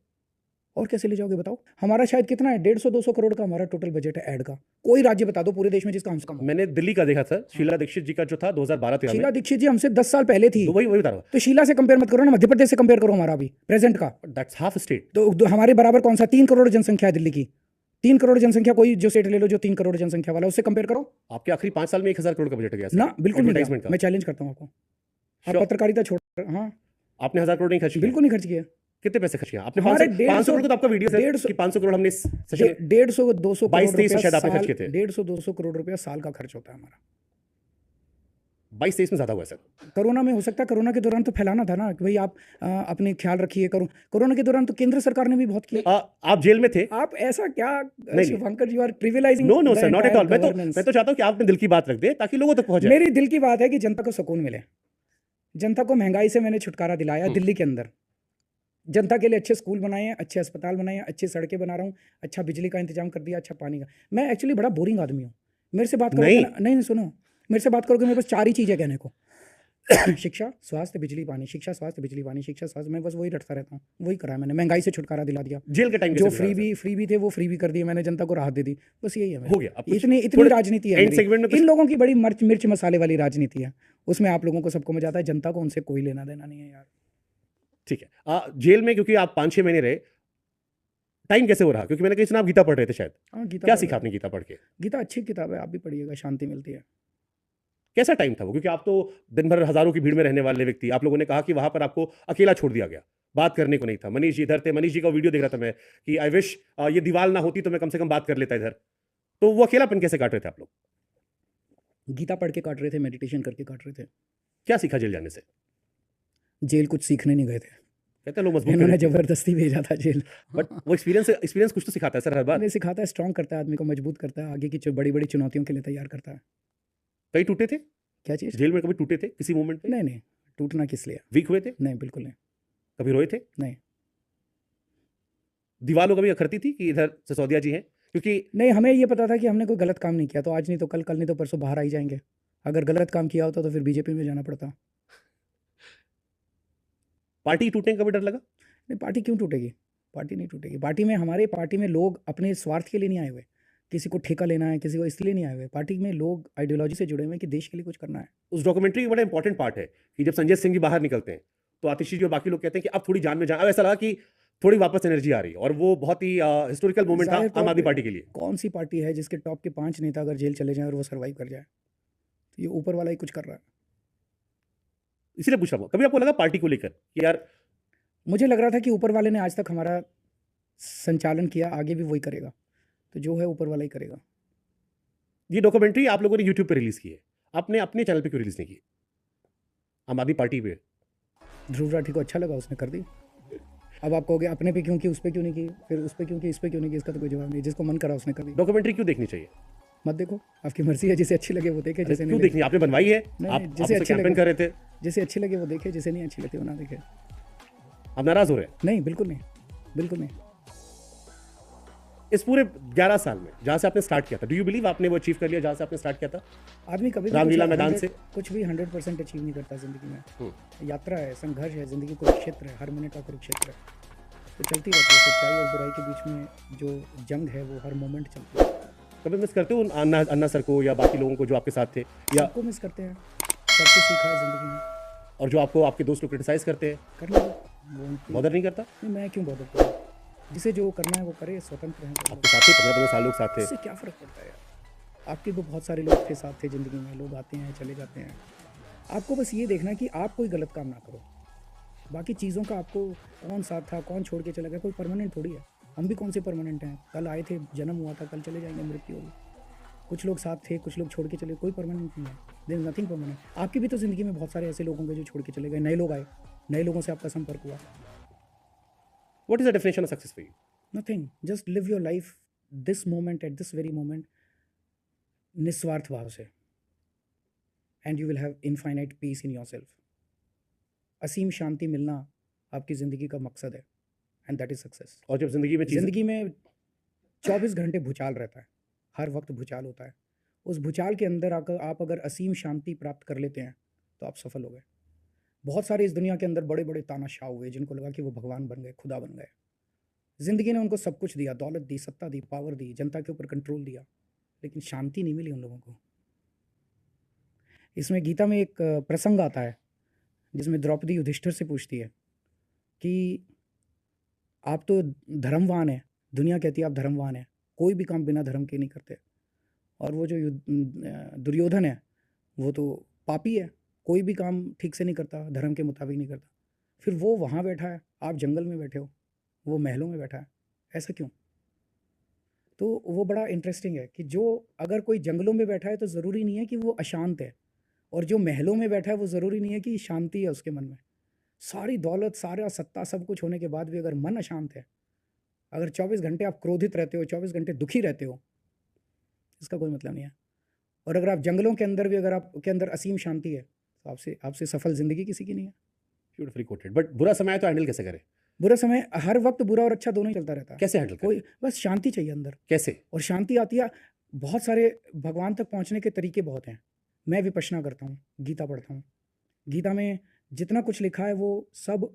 और कैसे ले जाओगे बताओ? हमारा शायद कितना है, 150-200 करोड़ का हमारा टोटल बजट है ऐड का। कोई राज्य बता दो पूरे देश में जिसका हमसे कम हो। मैंने दिल्ली का देखा था, शीला दीक्षित जी का जो था 2012-13 में। शीला दीक्षित जी हमसे 10 साल पहले थी, तो वही बता रहा हूँ। तो शीला से कंपेयर मत करो ना, मध्य प्रदेश से कंपेयर करो हमारा अभी प्रेजेंट का। That's half state. तो हमारे बराबर कौन सा? 3 करोड़ जनसंख्या है दिल्ली की। 3 करोड़ जनसंख्या, कोई जो स्टेट ले लो जो 3 करोड़ जनसंख्या वाला, उससे कंपेयर करो। आपके आखिरी 5 साल में 1000 करोड़ का बजट गया ना, बिल्कुल नहीं एडवर्टाइजमेंट गया। का। मैं चैलेंज करता हूँ आपको। आप Sure. पत्रकारिता छोड़, हाँ आपने 1000 करोड़ नहीं खर्च किया? बिल्कुल नहीं खर्च किया। कितने पैसे खर्च किया आपने? हमारे 500 करोड़ का तो आपका वीडियो है 150 कि 500 करोड़ हमने इस सेशन 150-200 करोड़ 22-23 में रुपया शायद आपने खर्च साल, किए थे। 150-200 करोड़ रुपया साल का खर्च होता है हमारा। 22-23 में ज्यादा हुआ है सर। कोरोना में हो सकता है, कोरोना के दौरान तो फैलाना था ना कि भाई आप अपने ख्याल रखिए। कोरोना के दौरान तो केंद्र सरकार ने भी बहुत किया। आप जेल में थे? आप ऐसा क्या नहीं। Shivshankar ji are trivialising? No no sir, not at all. मैं तो चाहता हूँ कि आप अपने दिल की बात रख दे ताकि लोगों तक पहुंच जाए। मेरी दिल की बात है कि जनता को सुकून मिले। जनता को महंगाई से मैंने छुटकारा दिलाया दिल्ली के अंदर। जनता के लिए अच्छे स्कूल बनाए हैं, अच्छे अस्पताल बनाए हैं, अच्छी सड़कें बना रहा हूँ, अच्छा बिजली का इंतजाम कर दिया, अच्छा पानी का। मैं एक्चुअली बड़ा बोरिंग आदमी हूँ। मेरे से बात करोगे ना, नहीं सुनो, मेरे से बात करोगे मेरे पास 4 ही चीज़ें कहने को। शिक्षा, स्वास्थ्य, बिजली, पानी। शिक्षा, स्वास्थ्य, बिजली, पानी, शिक्षा, स्वास्थ्य। मैं बस वही रटता रहता हूँ, वही करा मैंने। महंगाई से छुटकारा दिला दिया। जेल के टाइम जो फ्री भी थे वो फ्री भी कर दिए मैंने, जनता को राहत दे दी। बस यही है। हो गया। अब इतनी राजनीति है मेरी। इन लोगों की बड़ी मिर्च मसाले वाली राजनीति है, उसमें आप लोगों को सबको मजा आता है, जनता को उनसे कोई लेना देना नहीं है यार। ठीक है। जेल में क्योंकि आप 5-6 महीने रहे, टाइम कैसे हो रहा? क्योंकि मैंने कहीं सुना आप गीता पढ़ रहे थे शायद। हाँ, गीता क्या सीखा आपने गीता पढ़ के? गीता अच्छी किताब है, आप भी पढ़िएगा, शांति मिलती है। कैसा टाइम था वो? क्योंकि आप तो दिन भर हजारों की भीड़ में रहने वाले व्यक्ति, आप लोगों ने कहा कि वहां पर आपको अकेला छोड़ दिया गया, बात करने को नहीं था। मनीष जी इधर थे, मनीष जी का वीडियो देख रहा था मैं कि आई विश ये दीवार ना होती तो मैं कम से कम बात कर लेता इधर। तो वो अकेलापन कैसे काट रहे थे आप लोग? गीता पढ़ के काट रहे थे, मेडिटेशन करके काट रहे थे। क्या सीखा जेल जाने से? जेल कुछ सीखने नहीं गए थे, कहते हैं लोग मजबूत इन्होंने जबरदस्ती भेजा था जेल। बट वो एक्सपीरियंस कुछ तो सिखाता है सर हर बार। नहीं सिखाता है, स्ट्रॉन्ग करता है, आदमी को मजबूत करता है, आगे की बड़ी बड़ी चुनौतियों के लिए तैयार करता है। कई टूटे थे? क्या चीज़? जेल में कभी टूटे थे किसी मोमेंट पे? नहीं, टूटना किस लिए? वीक हुए थे? नहीं, बिल्कुल नहीं। कभी रोए थे? नहीं। दीवालों कभी अखरती थी कि इधर सिसोदिया जी हैं? क्योंकि नहीं, हमें ये पता था कि हमने कोई गलत काम नहीं किया, तो आज नहीं तो कल, कल नहीं तो परसों बाहर आ ही जाएंगे। अगर गलत काम किया होता तो फिर बीजेपी में जाना पड़ता। पार्टी टूटने का भी डर लगा? नहीं, पार्टी क्यों टूटेगी? पार्टी नहीं टूटेगी। हमारे पार्टी में लोग अपने स्वार्थ के लिए नहीं आए हुए, किसी को ठेका लेना है, किसी को इसलिए नहीं आए हुए। पार्टी में लोग आइडियोलॉजी से जुड़े हुए हैं कि देश के लिए कुछ करना है। उस डॉक्यूमेंट्री का बड़ा इंपॉर्टेंट पार्ट है कि जब संजय सिंह जी बाहर निकलते हैं तो आतिशी जी और बाकी लोग कहते हैं कि अब थोड़ी जान में जान। अब ऐसा लगा कि थोड़ी वापस एनर्जी आ रही है, और वो बहुत ही हिस्टोरिकल मोमेंट था आम आदमी पार्टी के लिए। कौन सी पार्टी है जिसके टॉप के 5 नेता अगर जेल चले जाएं और वो सर्वाइव कर जाए? तो ये ऊपर वाला ही कुछ कर रहा है। इसीलिए पूछ रहा हूँ, कभी आपको लगा पार्टी को लेकर कि यार? मुझे लग रहा था कि ऊपर वाले ने आज तक हमारा संचालन किया, आगे भी वही करेगा, तो जो है ऊपर वाला ही करेगा। ये डॉक्यूमेंट्री आप लोगों ने यूट्यूब पे रिलीज की है, आपने अपने चैनल पे क्यों रिलीज नहीं की? आम आदमी पार्टी पे। ध्रुव राठी को अच्छा लगा, उसने कर दी। अब आप कहोगे अपने पे क्यों की, उस पे क्यों नहीं की, फिर उस पे क्यों की, इस पे क्यों नहीं की, इसका तो कोई जवाब नहीं। जिसको मन करा उसने कर दी। डॉक्यूमेंट्री क्यों देखनी चाहिए? मत देखो, आपकी मर्जी है, जिसे अच्छी लगे वो देखे, जिसे क्यों नहीं देखनी? आपने बनवाई है, नहीं, आप जिसे अच्छी कैंपेन लगे, कर रहे थे, जिसे अच्छी लगे वो देखे, जिसे नहीं अच्छी लगती वो ना देखे। आप नाराज हो रहे हैं? नहीं, बिल्कुल नहीं, बिल्कुल नहीं। इस पूरे 11 साल में जहां से आपने स्टार्ट किया था, डू यू बिलीव आपने वो अचीव कर लिया जहां से आपने स्टार्ट किया था? आदमी कभी रामलीला मैदान से कुछ भी 100% अचीव नहीं करता जिंदगी में। यात्रा है, संघर्ष है, जिंदगी कुरुक्षेत्र है, हर मिनट का कुरुक्षेत्र है, तो चलती रहती है। सच्चाई और बुराई के बीच में जो जंग है वो हर मोमेंट चलती है। कभी मिस करते हो अन्ना सर को या बाकी लोगों को जो आपके साथ थे, या सबको मिस करते हैं, सबसे सीखा है जिंदगी में। और जो आपको आपके दोस्त लोग क्रिटिसाइज करते हैं, करने दो, बॉदर नहीं करता? नहीं, मैं क्यों बॉदर करूँ? जिसे जो करना है वो करे, स्वतंत्र हैं। आपके साथ ही 15-15 साल लोग साथ थे। इससे क्या फ़र्क पड़ता है यार? आपके भी बहुत सारे लोग थे साथ थे ज़िंदगी में, लोग आते हैं चले जाते हैं। आपको बस ये देखना कि आप कोई गलत काम ना करो। बाकी चीज़ों का आपको कौन साथ था, कौन छोड़ के चला गया, कोई परमानेंट थोड़ी है। हम भी कौन से परमानेंट हैं? कल आए थे, जन्म हुआ था, कल चले जाएंगे, मृत्यु होगी। कुछ लोग साथ थे, कुछ लोग छोड़ के चले, कोई परमानेंट नहीं है। There is nothing permanent. आपकी भी तो ज़िंदगी में बहुत सारे ऐसे लोग होंगे जो छोड़ के चले गए, नए लोग आए, नए लोगों से आपका संपर्क हुआ। What is the definition of success for you? Nothing, just live your life this moment at this very moment, निस्वार्थ भाव से, and you will have infinite peace in yourself. असीम शांति मिलना आपकी ज़िंदगी का मकसद है, एंड दैट इज सक्सेस। और जब जिंदगी में ज़िंदगी में 24 घंटे भूचाल रहता है, हर वक्त भूचाल होता है। उस भूचाल के अंदर आकर आप अगर असीम शांति प्राप्त कर लेते हैं तो आप सफल हो गए। बहुत सारे इस दुनिया के अंदर बड़े बड़े तानाशाह हुए जिनको लगा कि वो भगवान बन गए, खुदा बन गए। ज़िंदगी ने उनको सब कुछ दिया, दौलत दी, सत्ता दी, पावर दी, जनता के ऊपर कंट्रोल दिया, लेकिन शांति नहीं मिली उन लोगों को। इसमें गीता में एक प्रसंग आता है जिसमें द्रौपदी युधिष्ठिर से पूछती है कि आप तो धर्मवान हैं, दुनिया कहती है आप धर्मवान हैं, कोई भी काम बिना धर्म के नहीं करते, और वो जो दुर्योधन है वो तो पापी है, कोई भी काम ठीक से नहीं करता, धर्म के मुताबिक नहीं करता। फिर वो वहाँ बैठा है, आप जंगल में बैठे हो, वो महलों में बैठा है, ऐसा क्यों? तो वो बड़ा इंटरेस्टिंग है कि जो अगर कोई जंगलों में बैठा है तो ज़रूरी नहीं है कि वो अशांत है, और जो महलों में बैठा है वो ज़रूरी नहीं है कि शांति है उसके मन में। सारी दौलत, सारा सत्ता, सब कुछ होने के बाद भी अगर मन अशांत है, अगर 24 घंटे आप क्रोधित रहते हो, 24 घंटे दुखी रहते हो, इसका कोई मतलब नहीं है। और अगर आप जंगलों के अंदर भी अगर आपके अंदर असीम शांति है तो आपसे सफल ज़िंदगी किसी की नहीं है। Beautifully coated. बट बुरा समय है तो हैंडल कैसे करें? बुरा समय हर वक्त बुरा और अच्छा दोनों ही चलता रहता है। कैसे हैंडल करें? कोई बस शांति चाहिए अंदर, कैसे? और शांति आती है, बहुत सारे भगवान तक पहुंचने के तरीके बहुत हैं। मैं विपश्यना करता हूँ, गीता पढ़ता हूँ। गीता में जितना कुछ लिखा है वो सब,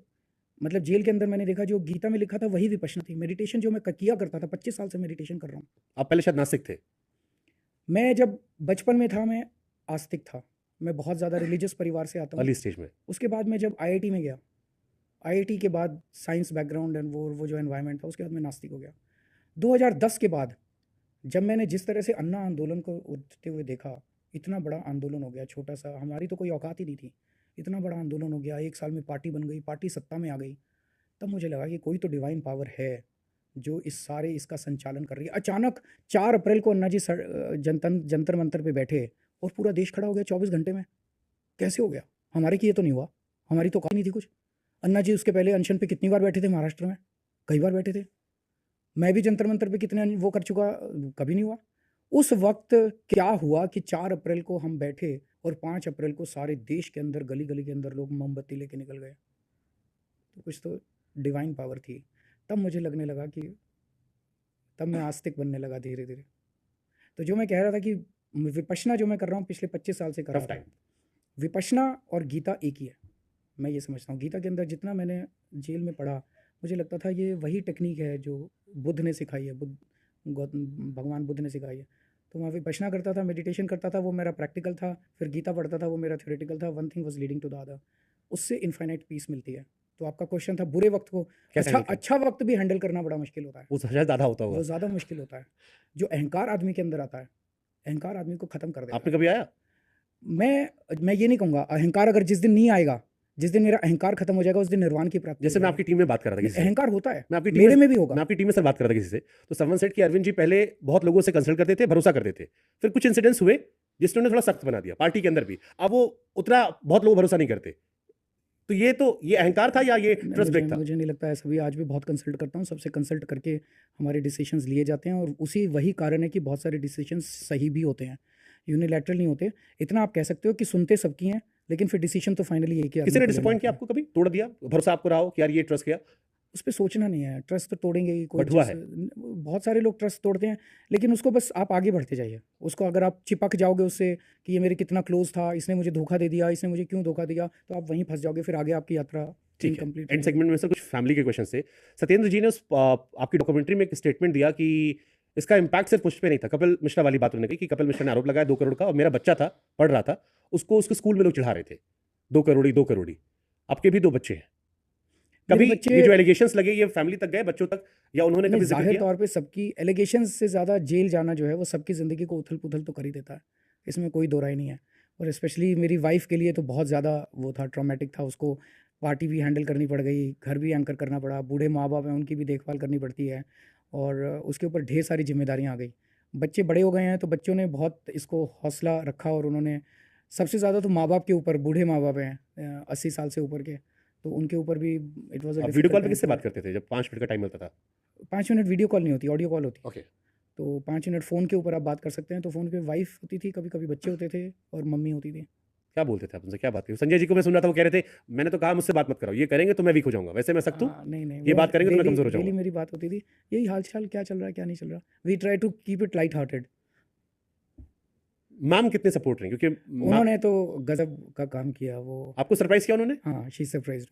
मतलब जेल के अंदर मैंने देखा जो गीता में लिखा था वही विपश्यना थी। मेडिटेशन जो मैं किया करता था, 25 साल से मेडिटेशन कर रहा हूँ। आप पहले शायद नास्तिक थे। मैं जब बचपन में था मैं आस्तिक था, मैं बहुत ज़्यादा रिलीजियस परिवार से आता हूँ। अर्ली स्टेज में उसके बाद मैं जब आईआईटी में गया, आईआईटी के बाद साइंस बैकग्राउंड एंड वो जो एनवायरनमेंट था, उसके बाद मैं नास्तिक हो गया। 2010 के बाद जब मैंने जिस तरह से अन्ना आंदोलन को उठते हुए देखा, इतना बड़ा आंदोलन हो गया, छोटा सा, हमारी तो कोई औकात ही नहीं थी, इतना बड़ा आंदोलन हो गया, 1 साल में पार्टी बन गई, पार्टी सत्ता में आ गई, तब मुझे लगा कि कोई तो डिवाइन पावर है जो इसका संचालन कर रही है। अचानक 4 अप्रैल को अन्ना जी जंतर मंतर पे बैठे और पूरा देश खड़ा हो गया 24 घंटे में। कैसे हो गया? हमारे की ये तो नहीं हुआ, हमारी तो औकात नहीं थी कुछ। अन्ना जी उसके पहले अनशन पे कितनी बार बैठे थे महाराष्ट्र में? कई बार बैठे थे। मैं भी जंतर मंतर पे कितने वो कर चुका, कभी नहीं हुआ। उस वक्त क्या हुआ कि 4 अप्रैल को हम बैठे और 5 अप्रैल को सारे देश के अंदर, गली गली के अंदर लोग मोमबत्ती लेके निकल गए। तो कुछ तो डिवाइन पावर थी। तब मुझे लगने लगा कि, तब मैं आस्तिक बनने लगा धीरे धीरे। तो जो मैं कह रहा था कि विपश्यना जो मैं कर रहा हूँ पिछले 25 साल से कर रहा हूँ, विपश्यना और गीता एक ही है, मैं ये समझता हूँ। गीता के अंदर जितना मैंने जेल में पढ़ा, मुझे लगता था ये वही टेक्निक है जो बुद्ध ने सिखाई है, भगवान बुद्ध ने सिखाई है। तो वहाँ विपश्यना करता था, मेडिटेशन करता था, वो मेरा प्रैक्टिकल था। फिर गीता पढ़ता था, वो मेरा थ्योरेटिकल था। One thing was leading to the other. उससे इनफाइनाइट पीस मिलती है। तो आपका क्वेश्चन था बुरे वक्त को, अच्छा वक्त भी हैंडल करना बड़ा मुश्किल होता है, वो शायद ज़्यादा होता होगा, वो ज़्यादा मुश्किल होता है। जो अहंकार आदमी के अंदर आता है, अहंकार आदमी को ख़त्म कर देता है। आपने कभी आया? मैं ये नहीं कहूँगा अहंकार, अगर जिस दिन नहीं आएगा, जिस दिन मेरा अहंकार खत्म हो जाएगा, उस दिन निर्वाण की प्राप्ति। जैसे मैं आपकी टीम में बात कर रहा था, किसी अहंकार होता है, मैं आपकी मेरे में भी होगा। मैं आपकी टीम में सर बात कर रहा था किसी से, तो समवन सेड कि अरविंद जी पहले बहुत लोगों से कंसल्ट करते थे, भरोसा करते थे, फिर कुछ इंसिडेंट्स हुए जिसने उन्हें थोड़ा सख्त बना दिया पार्टी के अंदर भी। अब वो उतना बहुत लोग भरोसा नहीं करते। तो ये अहंकार था या ये ट्रस्ट ब्रेक था? मुझे नहीं लगता है। सभी आज भी बहुत कंसल्ट करता हूँ, सबसे कंसल्ट करके हमारे डिसीजंस लिए जाते हैं, और वही कारण है कि बहुत सारे डिसीजंस सही भी होते हैं, यूनिलैटरल नहीं होते। इतना आप कह सकते हो कि सुनते सबकी हैं, लेकिन फिर डिसीजन तो फाइनली एक ही। किसी ने डिसअपॉइंट किया आपको, कभी तोड़ दिया भरोसा आपको रहा हो कि यार ये ट्रस्ट किया? उस पर सोचना नहीं है, ट्रस्ट तो तोड़ेंगे ही। कोई हुआ है, बहुत सारे लोग ट्रस्ट तोड़ते हैं, लेकिन उसको बस आप आगे बढ़ते जाइए। उसको अगर आप चिपक जाओगे उससे कि ये मेरे कितना क्लोज था, इसने मुझे धोखा दे दिया, इसने मुझे क्यों धोखा दिया, तो आप वहीं फंस जाओगे, फिर आगे आपकी यात्रा इनकम्प्लीट। एंड सेगमेंट में से कुछ फैमिली के क्वेश्चन से सत्येंद्र जी ने आपकी डॉक्यूमेंट्री में एक स्टेटमेंट दिया कि इसका इम्पैक्ट सिर्फ मुझ पे नहीं था। कपिल मिश्रा वाली बात उन्होंने की कि कपिल मिश्रा ने आरोप लगाया 2 करोड़ का, और मेरा बच्चा था, पढ़ रहा था, उसको उसके स्कूल में लोग चढ़ा रहे थे 2 करोड़। आपके भी 2 बच्चे हैं, कभी ये जो एलिगेशंस लगे ये फैमिली तक गए, बच्चों तक, या उन्होंने कभी जिक्र किया? जाहिर तौर पे सबकी एलिगेशंस से ज़्यादा जेल जाना जो है वो सबकी ज़िंदगी को उथल पुथल तो कर ही देता है, इसमें कोई दो राय नहीं है। और स्पेशली मेरी वाइफ के लिए तो बहुत ज़्यादा वो था, ट्रॉमेटिक था। उसको पार्टी भी हैंडल करनी पड़ गई, घर भी एंकर करना पड़ा, बूढ़े माँ बाप हैं उनकी भी देखभाल करनी पड़ती है, और उसके ऊपर ढेर सारी जिम्मेदारियाँ आ गई। बच्चे बड़े हो गए हैं तो बच्चों ने बहुत इसको हौसला रखा, और उन्होंने सबसे ज़्यादा तो माँ बाप के ऊपर, बूढ़े माँ बाप हैं 80 साल से ऊपर के, तो उनके ऊपर भी it was a video call पे किससे बात करते थे जब 5 मिनट का टाइम मिलता था? 5 मिनट वीडियो कॉल नहीं होती, ऑडियो कॉल होती। ओके। तो 5 मिनट फ़ोन के ऊपर आप बात कर सकते हैं। तो फ़ोन पे वाइफ होती थी, कभी कभी बच्चे होते थे, और मम्मी होती थी। क्या बोलते थे आप उनसे, क्या बात की? संजय जी को मैं सुन रहा था, वो कह रहे थे मैंने तो कहा मुझसे बात मत कराओ, ये करेंगे तो मैं वीक हो जाऊंगा, वैसे मैं सख्त हूँ, नहीं नहीं, ये वो बात करेंगे तो मैं डेली कमजोर हो डेली जाऊंगा। मेरी बात होती थी, यही हाल चाल, क्या चल रहा है क्या नहीं चल रहा, we try to keep it light hearted. Ma'am कितने सपोर्ट रहे, क्योंकि उन्होंने तो गजब का काम किया वो। आपको सरप्राइज किया उन्होंने, हाँ, शी सरप्राइज्ड।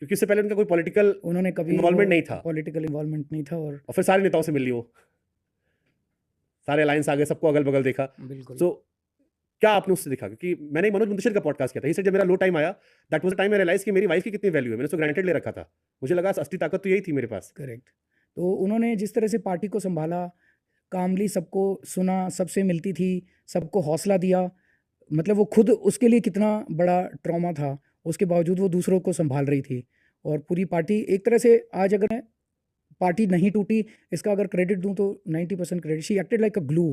क्योंकि इससे पहले उनका कोई पॉलिटिकल उन्होंने कभी इन्वॉल्वमेंट नहीं था, पॉलिटिकल इन्वॉल्वमेंट नहीं था। और फिर सारे नेताओं से मिल ली वो, सारे अलायंस आ गए, सबको अगल बगल देखा। बिल्कुल। तो क्या आपने उससे देखा? क्योंकि मैंने मनोज मुंतशिर का पॉडकास्ट किया था, इससे जब मेरा लो टाइम आया, that was the time I realise कि मेरी वाइफ की कितनी वैल्यू है, मैंने उसको ग्रांटेड ले रखा था, मुझे लगा असली ताकत तो यही थी मेरे पास। करेक्ट। तो उन्होंने जिस तरह से पार्टी को संभाला, कामली सबको सुना, सबसे मिलती थी, सबको हौसला दिया, मतलब वो खुद उसके लिए कितना बड़ा ट्रॉमा था, उसके बावजूद वो दूसरों को संभाल रही थी। और पूरी पार्टी एक तरह से, आज अगर पार्टी नहीं टूटी, इसका अगर क्रेडिट दूं तो 90% credit, she acted like a glue,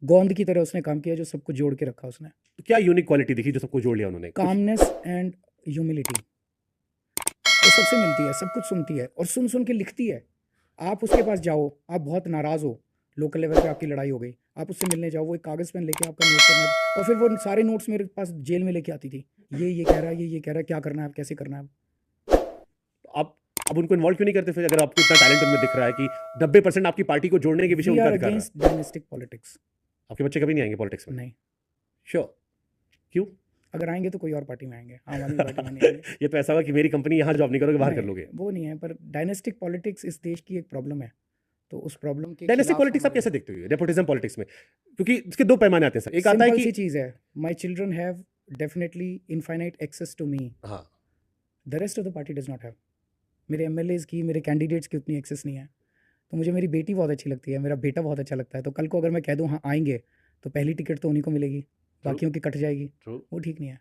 गोंद की तरह उसने काम किया, जो सबको जोड़ के रखा उसने। तो क्या यूनिक क्वालिटी दिखी जो सबको जोड़ लिया उन्होंने? कामनेस एंड ह्यूमिलिटी, वो सबसे मिलती है, सब कुछ सुनती है और सुन सुन के लिखती है। आप उसके पास जाओ, आप बहुत नाराज़ हो, लोकल लेवल पे आपकी लड़ाई हो गई, आप उससे मिलने जाओ, वो एक कागज़ पेन लेके आपका नोट करना, और फिर वो सारे नोट्स मेरे पास जेल में लेके आती थी, ये कह रहा है, ये कह रहा है, क्या करना है, कैसे करना है। आप अब उनको इन्वॉल्व क्यों नहीं करते फिर, अगर आपको इतना टैलेंट उनमें दिख रहा है कि 90% आपकी पार्टी को जोड़ने के विषय वी उनका आर अधिकार है? Against dynastic politics. आपके बच्चे कभी नहीं आएंगे पॉलिटिक्स में? नहीं, श्योर? क्यों? अगर आएंगे तो कोई और पार्टी में आएंगे, आम आदमी पार्टी में नहीं आएंगे। ये तो ऐसा हुआ कि मेरी कंपनी यहाँ जॉब नहीं करोगे, बाहर कर नहीं, लोगे। वो नहीं है, पर डायनेस्टिक पॉलिटिक्स इस देश की एक प्रॉब्लम है, तो उस प्रॉब्लम के डायनेस्टिक खिलाफ पॉलिटिक्स आप हमारे- कैसे देखते हो, नेपोटिज्म पॉलिटिक्स में? क्योंकि इसके दो पैमाने आते हैं सर, एक आता है सिंपल सी कि चीज़ है, my children have definitely infinite access to me, हाँ, the rest of the party does not have. मेरे एमएलएज की, मेरे कैंडिडेट्स की उतनी एक्सेस नहीं है। तो मुझे मेरी बेटी बहुत अच्छी लगती है, मेरा बेटा बहुत अच्छा लगता है, तो कल को अगर मैं कह दूँ हाँ आएंगे, तो पहली टिकट तो उन्हीं को मिलेगी, बाकियों की कट जाएगी, ट्रू, वो ठीक नहीं है।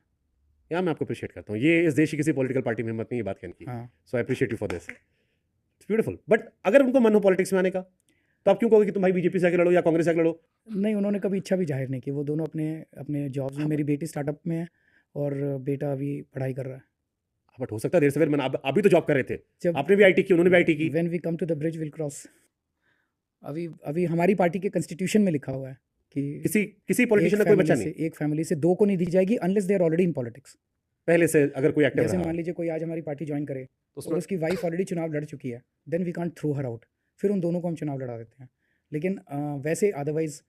या मैं आपको अप्रिशिएट करता हूँ, ये इस देश की किसी पॉलिटिकल पार्टी में हिम्मत नहीं ये बात कहने की, हाँ, so I appreciate you for this, it's beautiful. But अगर उनको मन हो पॉलिटिक्स में आने का, तो आप क्यों कहोगे कि तुम भाई बीजेपी से आके लड़ो या कांग्रेस से आके लड़ो? नहीं, उन्होंने कभी इच्छा भी जाहिर नहीं की, वो दोनों अपने अपने जॉब्स में, मेरी बेटी स्टार्टअप में है और बेटा अभी पढ़ाई कर रहा है। बट हो सकता है देर से देर, मैंने आप भी तो जॉब कर रहे थे, जब आपने भी आईटी की, उन्होंने भी आईटी की। When we come to the bridge will cross. अभी हमारी पार्टी के कॉन्स्टिट्यूशन में लिखा हुआ है कि किसी पॉलिटिशियन का कोई बच्चा नहीं, एक फैमिली से दो को नहीं दी जाएगी unless they are already in politics. पहले से अगर कोई एक्टिव जैसे रहा मान लीजिए कोई आज हमारी पार्टी ज्वाइन करे तो और उसमें उसकी वाइफ ऑलरेडी चुनाव लड़ चुकी है, then we can't throw her out, फिर उन दोनों को हम चुनाव लड़ा देते हैं। लेकिन वैसे अदरवाइज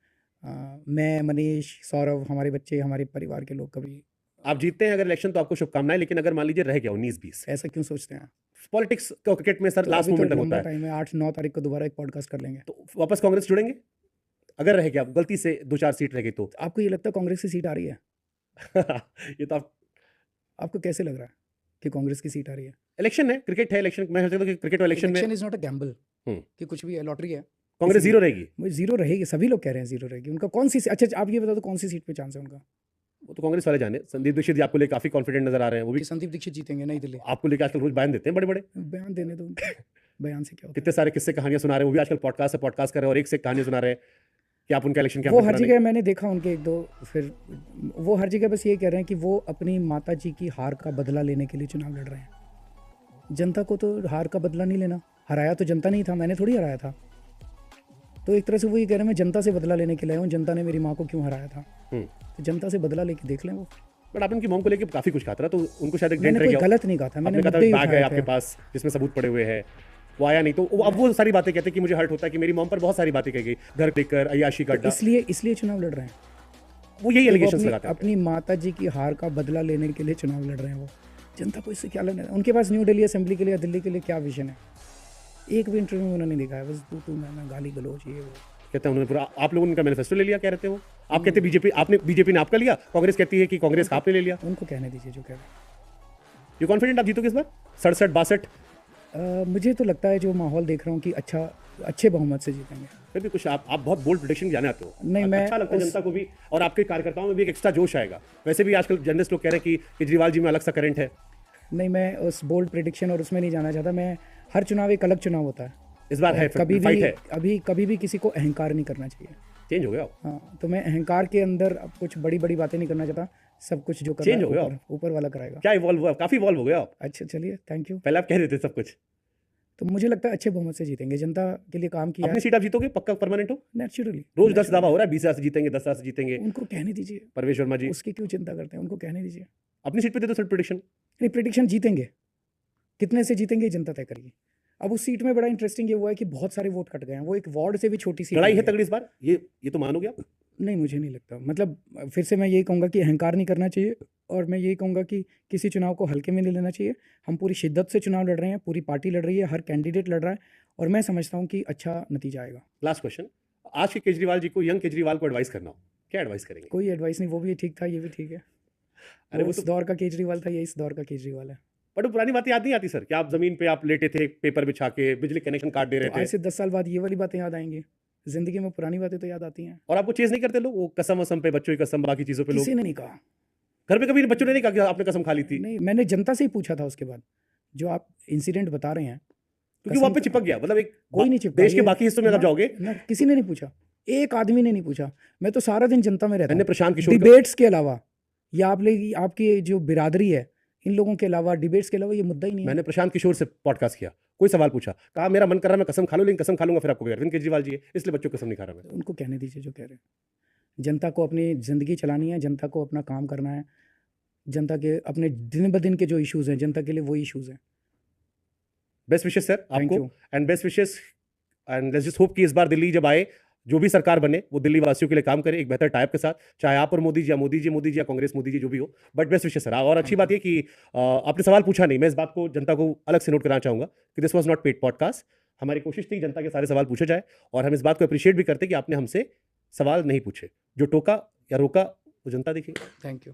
मैं, मनीष, सौरभ, हमारे बच्चे, हमारे परिवार के लोग कभी। आप जीतते हैं अगर इलेक्शन तो आपको शुभकामनाएं, लेकिन अगर मान लीजिए रह गया 19-20, ऐसा क्यों सोचते हैं? पॉलिटिक्स का क्रिकेट में सर तो लास्ट अभी तो मोमेंट तक लंबा होता है, टाइम है, 8-9 तारीख को दोबारा एक पॉडकास्ट कर लेंगे। तो वापस कांग्रेस जुड़ेंगे अगर रह गया, गलती से 2-4 सीट रह गई तो? आपको ये लगता है कांग्रेस की सीट आ रही है? ये तो आप, आपको कैसे लग रहा है कि कांग्रेस की सीट आ रही है? इलेक्शन है, क्रिकेट है, इलेक्शन मैं सोचता हूं कि क्रिकेट और इलेक्शन में election is not a gamble hmm. कि कुछ भी है, लॉटरी है। कांग्रेस जीरो रहेगी। वो जीरो रहेगी, सभी लोग कह रहे हैं जीरो रहेगी। उनका कौन सी, अच्छा आप ये बता दो कौन सी सीट पे चांस है उनका? वो तो कांग्रेस वाले जाने। संदीप दीक्षित जी आपको लेकर काफी कॉन्फिडेंट नजर आ रहे हैं, वो भी कि संदीप दीक्षित जीतेंगे नई दिल्ली? आपको लेकर आजकल रोज बयान देते हैं बड़े बड़े, बयान देने दो उनको। बयान से क्या होता कितने सारे किस्से कहानियां सुना रहे हैं, वो भी आजकल पॉडकास्ट से पॉडकास्ट कर रहे हैं और एक से एक कहानियां सुना रहे हैं कि आप उनका इलेक्शन है? क्या वो हर जगह मैंने देखा उनके एक दो, फिर वो हर जगह बस ये कह रहे हैं कि वो अपनी माता जी की हार का बदला लेने के लिए चुनाव लड़ रहे हैं। जनता को तो हार का बदला नहीं लेना, हराया तो जनता नहीं था, मैंने थोड़ी हराया था। तो एक तरह से वो ये कह रहे हैं मैं जनता से बदला लेने के लिए आया हूँ, जनता ने मेरी माँ को क्यों हराया था, तो जनता से बदला लेके देख लें वो। बट आपने उनकी मॉम को लेकर काफी कुछ कहा था ना, तो उनको शायद एक मैंने डेंट रह कोई गया। गलत नहीं कहा था, मैंने आपने कहा था मुद्दे ही बैग है उठाए आपके थे। पास जिसमें सबूत पड़े हुए हैं, वो आया नहीं, तो अब वो सारी बातें कहते हैं कि मुझे हर्ट होता है कि मेरी मॉम पर बहुत सारी बातें कही गई, घर देखकर अय्याशी का अड्डा, इसलिए चुनाव लड़ रहे हैं। वो यही वो एलिगेशंस लगाते हैं। अपनी माता जी की हार का बदला लेने के लिए चुनाव लड़ रहे हैं। वो जनता को इससे क्या लड़ना है? उनके पास न्यू दिल्ली असेंबली के लिए, दिल्ली के लिए क्या विजन है? एक भी इंटरव्यू में उन्होंने दिखाया, बस तू मैं गाली गलौज ये वो। कहते हैं उन्होंने पूरा, आप लोगों ने उनका मैनिफेस्टो ले लिया, कह रहे थे वो, आप कहते बीजेपी, आपने बीजेपी ने आपका लिया, कांग्रेस कहती है कि कांग्रेस का आपने ले लिया। उनको कहने दीजिए जो कह रहे हैं। यू कॉन्फिडेंट आप जीतोगे इस बार 67-62? मुझे तो लगता है जो माहौल देख रहा हूँ कि अच्छे बहुमत से जीतेंगे। फिर भी कुछ आप बहुत बोल्ड प्रेडिक्शन जाने आते हो। नहीं, मैं अच्छा लगता है जनता को भी और आपके कार्यकर्ताओं में भी एक एक्स्ट्रा जोश आएगा। वैसे भी आजकल जर्नलिस्ट लोग कह रहे हैं कि केजरीवाल जी में अलग सा करंट है। नहीं, मैं उस बोल्ड प्रेडिक्शन और उसमें नहीं जाना चाहता। मैं, हर चुनाव एक अलग चुनाव होता है, इस बार है कभी फाइट भी है, कभी भी किसी को अहंकार नहीं करना चाहिए। चेंज हो गया हो। हाँ, तो मैं अहंकार के अंदर अब कुछ बड़ी बड़ी बातें नहीं करना चाहता। सब कुछ जो Change हो गया ऊपर वाला कराएगा। क्या इवॉल्व हुआ, काफी इवॉल्व हो गया आप। अच्छा चलिए, थैंक यू। पहले आप कह देते सब कुछ, तो मुझे लगता है अच्छे बहुमत से जीतेंगे, जनता के लिए काम किया अपनी सीट आप जीतोगे पक्का परमानेंट हो? नेचुरली। रोज 10 दावा हो रहा है 20,000 से जीतेंगे 10,000 से जीतेंगे। उनको कहने दीजिए, परवेश वर्मा जी उसकी क्यों चिंता करते हैं, उनको कहने दीजिए। अपनी सीट पे दे दो सर प्रेडिक्शन। नहीं, प्रेडिक्शन जीतेंगे, कितने से जीतेंगे जनता तय करेगी। अब उस सीट में बड़ा इंटरेस्टिंग ये हुआ है कि बहुत सारे वोट कट गए हैं, वो एक वार्ड से भी छोटी सी लड़ाई है तगड़ी इस बार, ये तो मानोगे आप? नहीं, मुझे नहीं लगता। मतलब फिर से मैं यही कहूँगा कि अहंकार नहीं करना चाहिए, और मैं यही कहूँगा कि किसी चुनाव को हल्के में नहीं लेना चाहिए। हम पूरी शिद्दत से चुनाव लड़ रहे हैं, पूरी पार्टी लड़ रही है, हर कैंडिडेट लड़ रहा है, और मैं समझता हूँ कि अच्छा नतीजा आएगा। लास्ट क्वेश्चन, आज के केजरीवाल जी को, यंग केजरीवाल को एडवाइस करना हो, क्या एडवाइस करेंगे? कोई एडवाइस नहीं, वो भी ठीक था, ये भी ठीक है। अरे वो वो उस तो दौर का केजरीवाल था, ये इस दौर का केजरीवाल है। बट वो पुरानी बातें याद नहीं आती सर, कि आप जमीन पे आप लेटे थे पेपर बिछा के, बिजली कनेक्शन काट दे रहे तो थे, आज से 10 साल बाद ये वाली बातें याद आएंगी। जिंदगी में पुरानी बातें तो याद आती हैं। और आपको चेज नहीं करते लोग, वो कसम वसम पे, बच्चों की कसम, बाकी चीजों पे लोग? किसी ने नहीं कहा, घर पे कभी बच्चों ने नहीं कहा कि आपने कसम खा ली थी? नहीं, मैंने जनता से ही पूछा था उसके बाद, जो आप इंसिडेंट बता रहे हैं, क्योंकि वहां पे चिपक गया, मतलब एक कोई नहीं चिपका। देश के ये- बाकी हिस्सों में आप जाओगे। ना, किसी ने नहीं पूछा, एक आदमी ने नहीं पूछा। मैं तो सारा दिन जनता में रहता मैंने हूँ, प्रशांत किशोर का- डिबेट्स के अलावा, या आपकी जो बिरादरी है, इन लोगों के अलावा, डिबेट्स के अलावा ये मुद्दा ही नहीं है। मैंने प्रशांत किशोर से पॉडकास्ट किया, कोई सवाल पूछा, कहा मेरा मन कर रहा है मैं कसम खा लूं, लेकिन कसम खा लूंगा फिर आपको क्या, अरविंद केजरीवाल जी है इसलिए बच्चों को कसम नहीं खा रहा मैं। उनको कहने दीजिए जो कह रहे हैं। जनता को अपनी ज़िंदगी चलानी है, जनता को अपना काम करना है, जनता के अपने दिन ब दिन के जो इश्यूज़ हैं, जनता के लिए वही इश्यूज़ हैं। बेस्ट विशेस सर Thank आपको, you. And best wishes, and let's just hope कि इस बार दिल्ली जब आए, जो भी सरकार बने वो दिल्ली वासियों के लिए काम करे, एक बेहतर टाइप के साथ, चाहे आप और मोदी जी या कांग्रेस मोदी जी जो भी हो, बट बेस्ट विशेस सर। और अच्छी बात ये कि आपने सवाल पूछा नहीं, मैं इस बात को जनता को अलग से नोट कराना चाहूंगा कि this was not paid podcast. हमारी कोशिश थी जनता के सारे सवाल पूछे जाए, और हम इस बात को अप्रिशिएट भी करते कि आपने हमसे सवाल नहीं पूछे, जो टोका या रोका वो जनता देखेगी। Thank you.